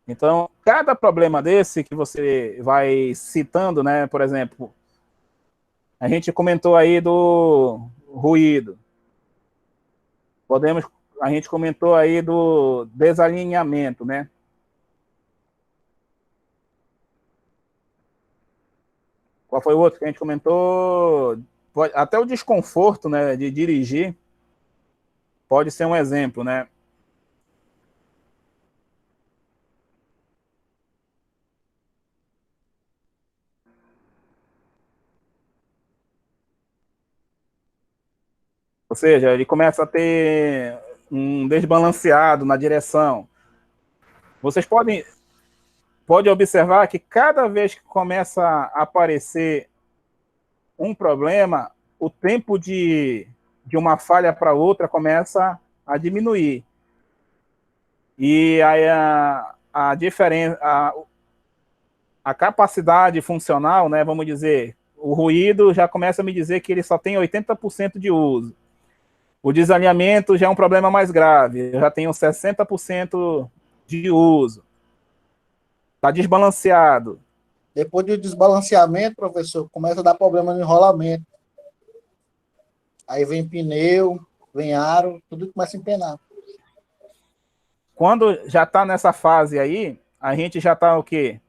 Então, cada problema desse que você vai citando, né, por exemplo, a gente comentou aí do ruído. A gente comentou aí do desalinhamento, né? Qual foi o outro que a gente comentou? Até o desconforto, né, de dirigir pode ser um exemplo, né? Ou seja, ele começa a ter um desbalanceado na direção. Vocês podem observar que cada vez que começa a aparecer um problema, o tempo de uma falha para outra começa a diminuir. E aí a diferença, a capacidade funcional, né, vamos dizer, o ruído já começa a me dizer que ele só tem 80% de uso. O desalinhamento já é um problema mais grave, eu já tenho 60% de uso. Está desbalanceado. Depois do desbalanceamento, professor, começa a dar problema no enrolamento. Aí vem pneu, vem aro, tudo começa a empenar. Quando já está nessa fase aí, a gente já está o quê?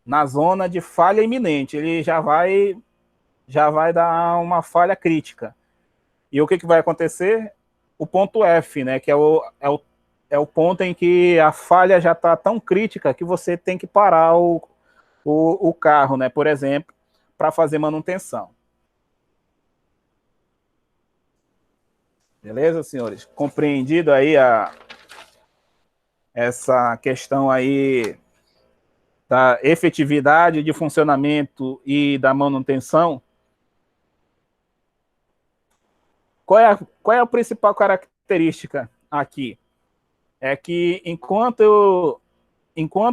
Na zona de falha iminente. Ele já vai dar uma falha crítica. E o que vai acontecer? O ponto F, né? Que é o ponto em que a falha já está tão crítica que você tem que parar o carro, né? Por exemplo, para fazer manutenção. Beleza, senhores? Compreendido aí essa questão aí da efetividade de funcionamento e da manutenção? Qual é a principal característica aqui? É que enquanto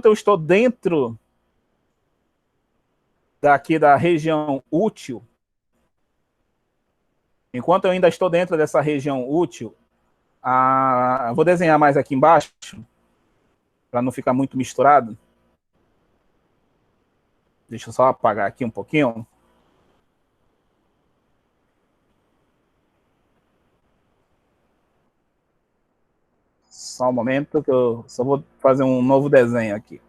eu estou dentro daqui da região útil, enquanto eu ainda estou dentro dessa região útil, vou desenhar mais aqui embaixo, para não ficar muito misturado. Deixa eu só apagar aqui um pouquinho. Só um momento que eu só vou fazer um novo desenho aqui.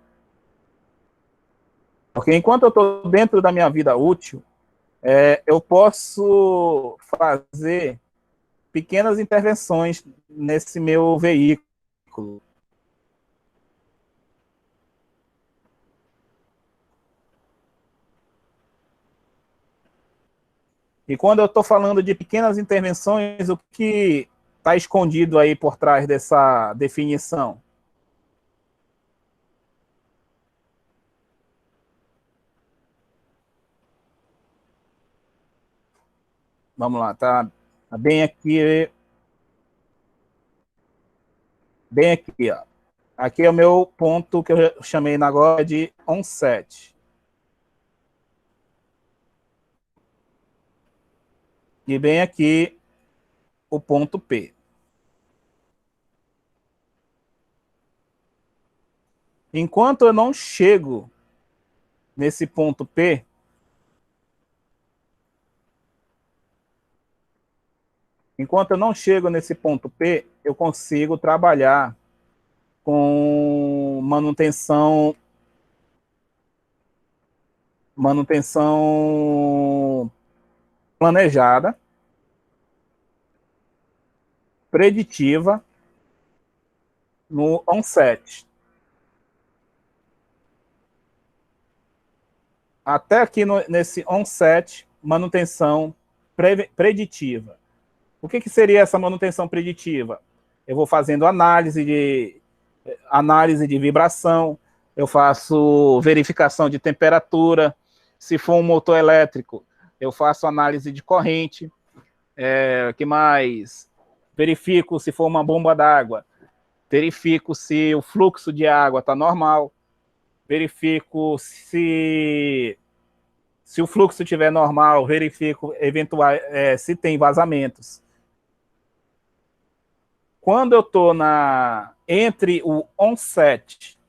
Porque enquanto eu estou dentro da minha vida útil, eu posso fazer pequenas intervenções nesse meu veículo. E quando eu estou falando de pequenas intervenções, o que está escondido aí por trás dessa definição? Vamos lá, tá bem aqui. Bem aqui, ó. Aqui é o meu ponto que eu chamei agora de onset. E bem aqui o ponto P. Enquanto eu não chego nesse ponto P, eu consigo trabalhar com manutenção planejada, preditiva, no onset. Até aqui nesse onset, manutenção preditiva. O que seria essa manutenção preditiva? Eu vou fazendo análise de vibração, eu faço verificação de temperatura, se for um motor elétrico, eu faço análise de corrente, que mais? verifico se for uma bomba d'água, verifico se o fluxo de água está normal, verifico se o fluxo estiver normal, verifico se tem vazamentos. Quando eu estou entre o onset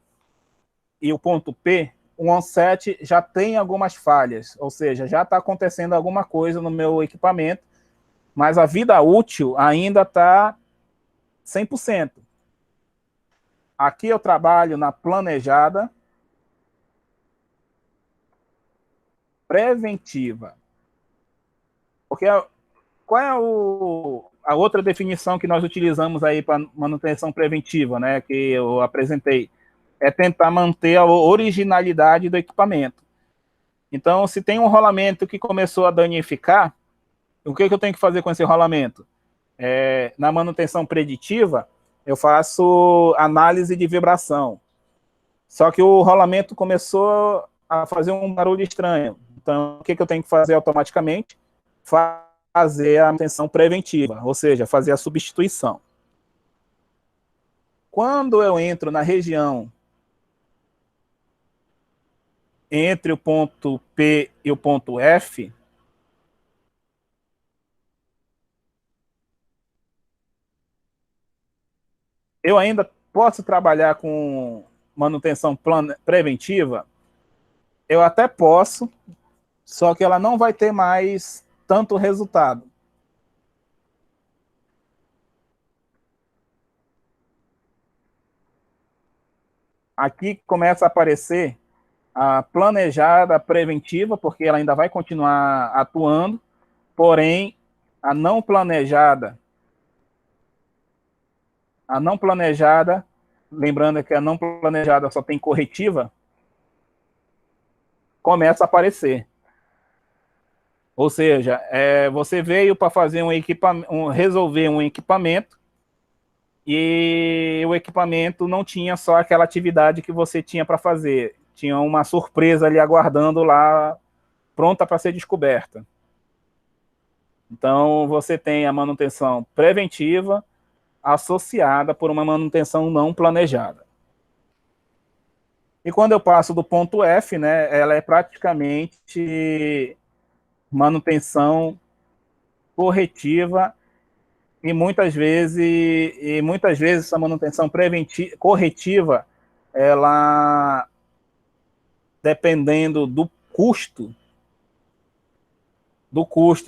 e o ponto P, o onset já tem algumas falhas, ou seja, já está acontecendo alguma coisa no meu equipamento, mas a vida útil ainda está 100%. Aqui eu trabalho na planejada preventiva. Porque qual é a outra definição que nós utilizamos aí para manutenção preventiva, né, que eu apresentei? É tentar manter a originalidade do equipamento. Então, se tem um rolamento que começou a danificar, o que eu tenho que fazer com esse rolamento? Na manutenção preditiva, eu faço análise de vibração. Só que o rolamento começou a fazer um barulho estranho. Então, o que eu tenho que fazer automaticamente? Fazer a manutenção preventiva, ou seja, fazer a substituição. Quando eu entro na região entre o ponto P e o ponto F, eu ainda posso trabalhar com manutenção preventiva? Eu até posso, só que ela não vai ter mais tanto resultado. Aqui começa a aparecer a planejada preventiva, porque ela ainda vai continuar atuando, porém, a não planejada, lembrando que a não planejada só tem corretiva, começa a aparecer. Ou seja, você veio para fazer resolver um equipamento, e o equipamento não tinha só aquela atividade que você tinha para fazer, tinha uma surpresa ali aguardando lá, pronta para ser descoberta. Então, você tem a manutenção preventiva associada por uma manutenção não planejada. E quando eu passo do ponto F, né, ela é praticamente manutenção corretiva, e muitas vezes essa manutenção corretiva, ela, dependendo do custo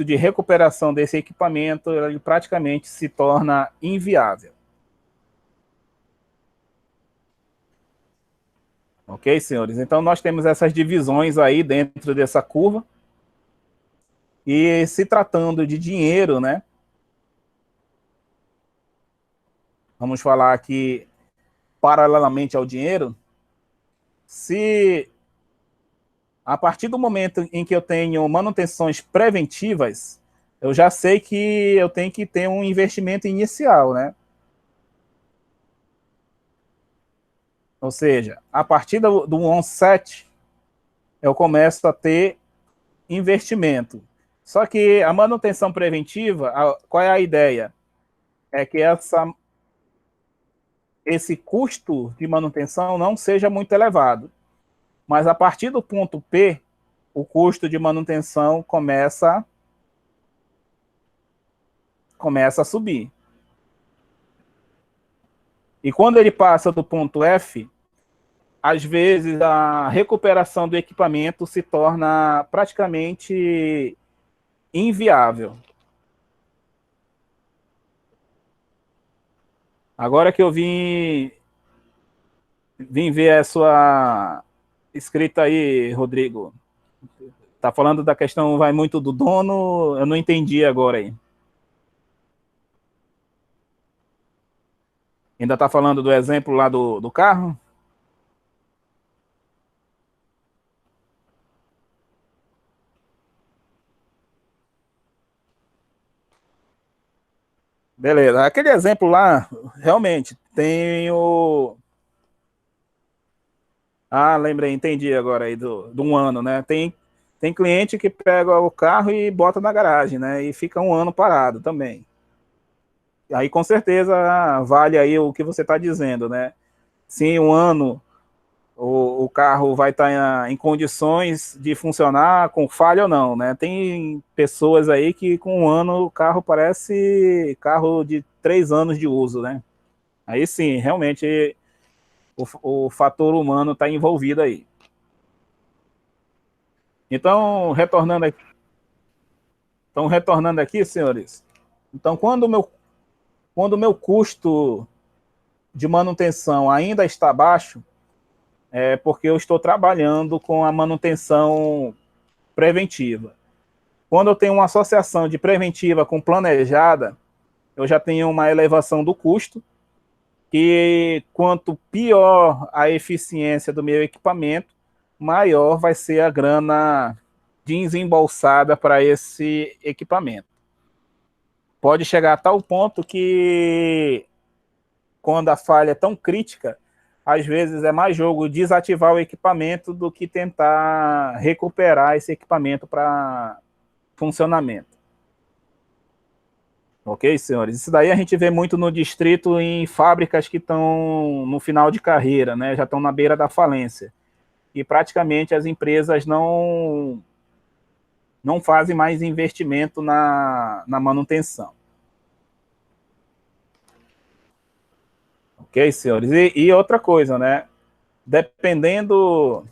de recuperação desse equipamento, ele praticamente se torna inviável. Ok, senhores? Então, nós temos essas divisões aí dentro dessa curva. E se tratando de dinheiro, né? Vamos falar aqui paralelamente ao dinheiro. Se a partir do momento em que eu tenho manutenções preventivas, eu já sei que eu tenho que ter um investimento inicial, né? Ou seja, a partir do onset, eu começo a ter investimento. Só que a manutenção preventiva, qual é a ideia? É que esse custo de manutenção não seja muito elevado. Mas a partir do ponto P, o custo de manutenção começa a subir. E quando ele passa do ponto F, às vezes a recuperação do equipamento se torna praticamente inviável. Agora que eu vim ver a sua escrita aí, Rodrigo. Tá falando da questão, vai muito do dono, eu não entendi agora aí. Ainda tá falando do exemplo lá do carro? Beleza, aquele exemplo lá, realmente, tem o... Ah, lembrei, entendi agora aí do 1 ano, né? Tem cliente que pega o carro e bota na garagem, né? E fica 1 ano parado também. aí com certeza vale aí o que você está dizendo, né? Se em um ano o carro vai estar em condições de funcionar com falha ou não, né? Tem pessoas aí que com um ano o carro parece carro de 3 anos de uso, né? Aí sim, realmente o fator humano está envolvido aí. Então, retornando aqui, senhores. Então, quando o meu custo de manutenção ainda está baixo, é porque eu estou trabalhando com a manutenção preventiva. Quando eu tenho uma associação de preventiva com planejada, eu já tenho uma elevação do custo, e quanto pior a eficiência do meu equipamento, maior vai ser a grana desembolsada para esse equipamento. Pode chegar a tal ponto que, quando a falha é tão crítica, às vezes é mais jogo desativar o equipamento do que tentar recuperar esse equipamento para funcionamento. Ok, senhores? Isso daí a gente vê muito no distrito, em fábricas que estão no final de carreira, né? Já estão na beira da falência. E praticamente as empresas não fazem mais investimento na manutenção. Ok, senhores? E outra coisa, né? Dependendo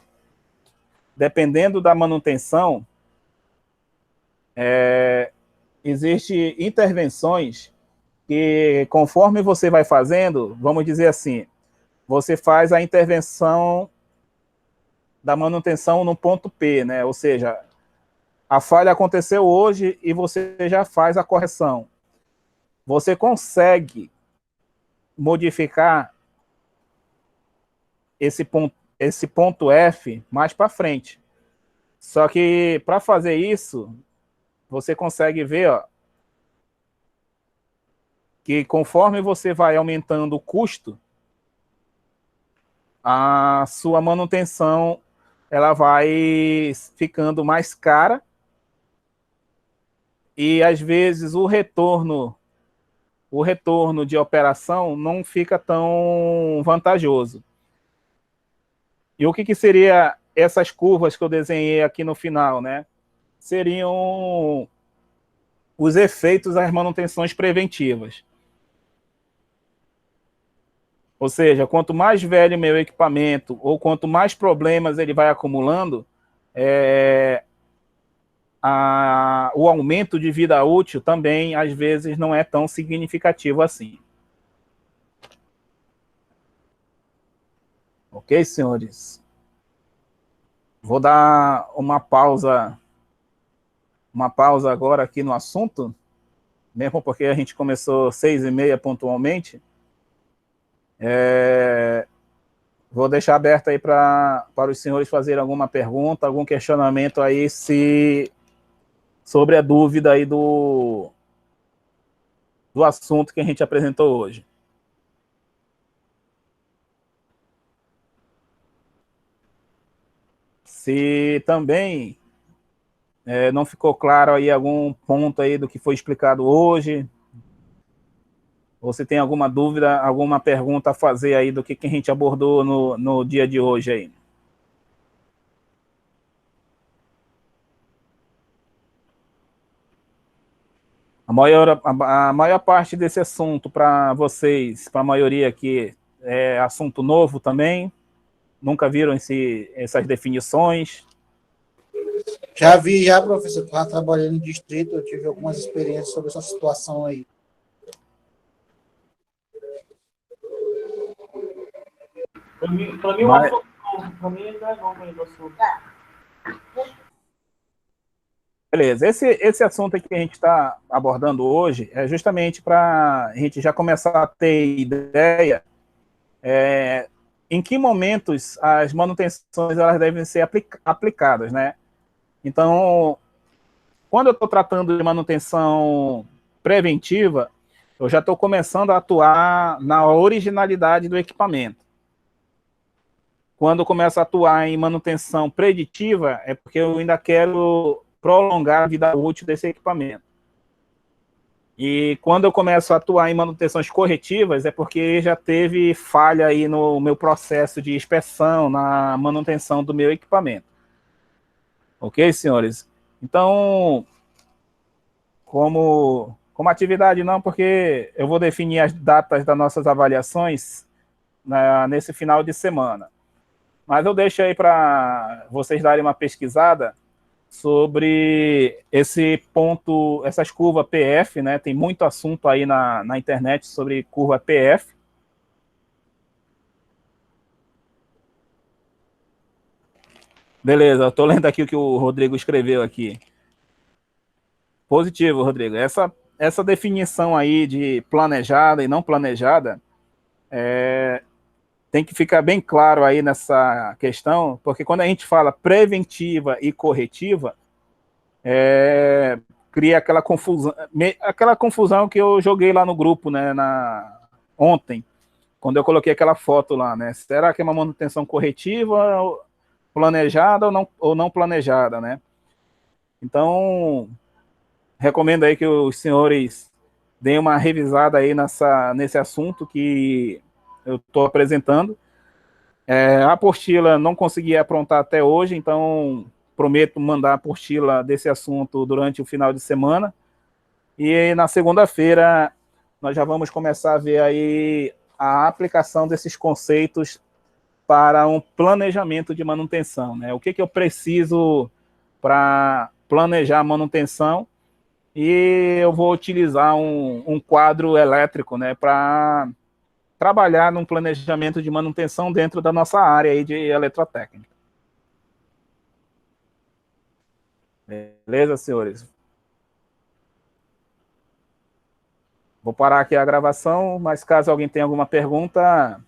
da manutenção, existem intervenções que, conforme você vai fazendo, vamos dizer assim, você faz a intervenção da manutenção no ponto P, né? Ou seja, a falha aconteceu hoje e você já faz a correção. Você consegue modificar esse ponto F mais para frente. Só que para fazer isso, você consegue ver, ó, que conforme você vai aumentando o custo, a sua manutenção ela vai ficando mais cara, e às vezes o retorno de operação não fica tão vantajoso. E o que seria essas curvas que eu desenhei aqui no final, né? Seriam os efeitos das manutenções preventivas. Ou seja, quanto mais velho meu equipamento, ou quanto mais problemas ele vai acumulando, o aumento de vida útil também, às vezes, não é tão significativo assim. Ok, senhores? Vou dar uma pausa agora aqui no assunto, mesmo porque a gente começou 6h30 pontualmente. Vou deixar aberto aí para os senhores fazerem alguma pergunta, algum questionamento aí sobre a dúvida aí do assunto que a gente apresentou hoje. Se também não ficou claro aí algum ponto aí do que foi explicado hoje, ou se tem alguma dúvida, alguma pergunta a fazer aí do que a gente abordou no dia de hoje aí. A maior parte desse assunto para vocês, para a maioria aqui, é assunto novo também? Nunca viram essas definições? Já vi, professor, estava trabalhando no distrito, eu tive algumas experiências sobre essa situação aí. Para mim, o assunto novo. Para mim, não é novo ainda o assunto. Beleza, esse assunto aqui que a gente está abordando hoje é justamente para a gente já começar a ter ideia em que momentos as manutenções elas devem ser aplicadas, né? Então, quando eu estou tratando de manutenção preventiva, eu já estou começando a atuar na originalidade do equipamento. Quando eu começo a atuar em manutenção preditiva, é porque eu ainda quero prolongar a vida útil desse equipamento. E quando eu começo a atuar em manutenções corretivas, é porque já teve falha aí no meu processo de inspeção, na manutenção do meu equipamento. Ok, senhores? Então, como atividade não, porque eu vou definir as datas das nossas avaliações nesse final de semana. Mas eu deixo aí para vocês darem uma pesquisada sobre esse ponto, essas curvas PF, né? Tem muito assunto aí na internet sobre curva PF. Beleza, eu estou lendo aqui o que o Rodrigo escreveu aqui. Positivo, Rodrigo. Essa definição aí de planejada e não planejada tem que ficar bem claro aí nessa questão, porque quando a gente fala preventiva e corretiva, cria aquela confusão que eu joguei lá no grupo, né, ontem, quando eu coloquei aquela foto lá, né? Será que é uma manutenção corretiva, planejada ou não planejada, né? Então, recomendo aí que os senhores deem uma revisada aí nesse assunto que eu estou apresentando. A apostila não consegui aprontar até hoje, então prometo mandar a apostila desse assunto durante o final de semana. E na segunda-feira nós já vamos começar a ver aí a aplicação desses conceitos para um planejamento de manutenção, né? O que eu preciso para planejar a manutenção, e eu vou utilizar um quadro elétrico, né, para trabalhar num planejamento de manutenção dentro da nossa área aí de eletrotécnica. Beleza, senhores? Vou parar aqui a gravação, mas caso alguém tenha alguma pergunta,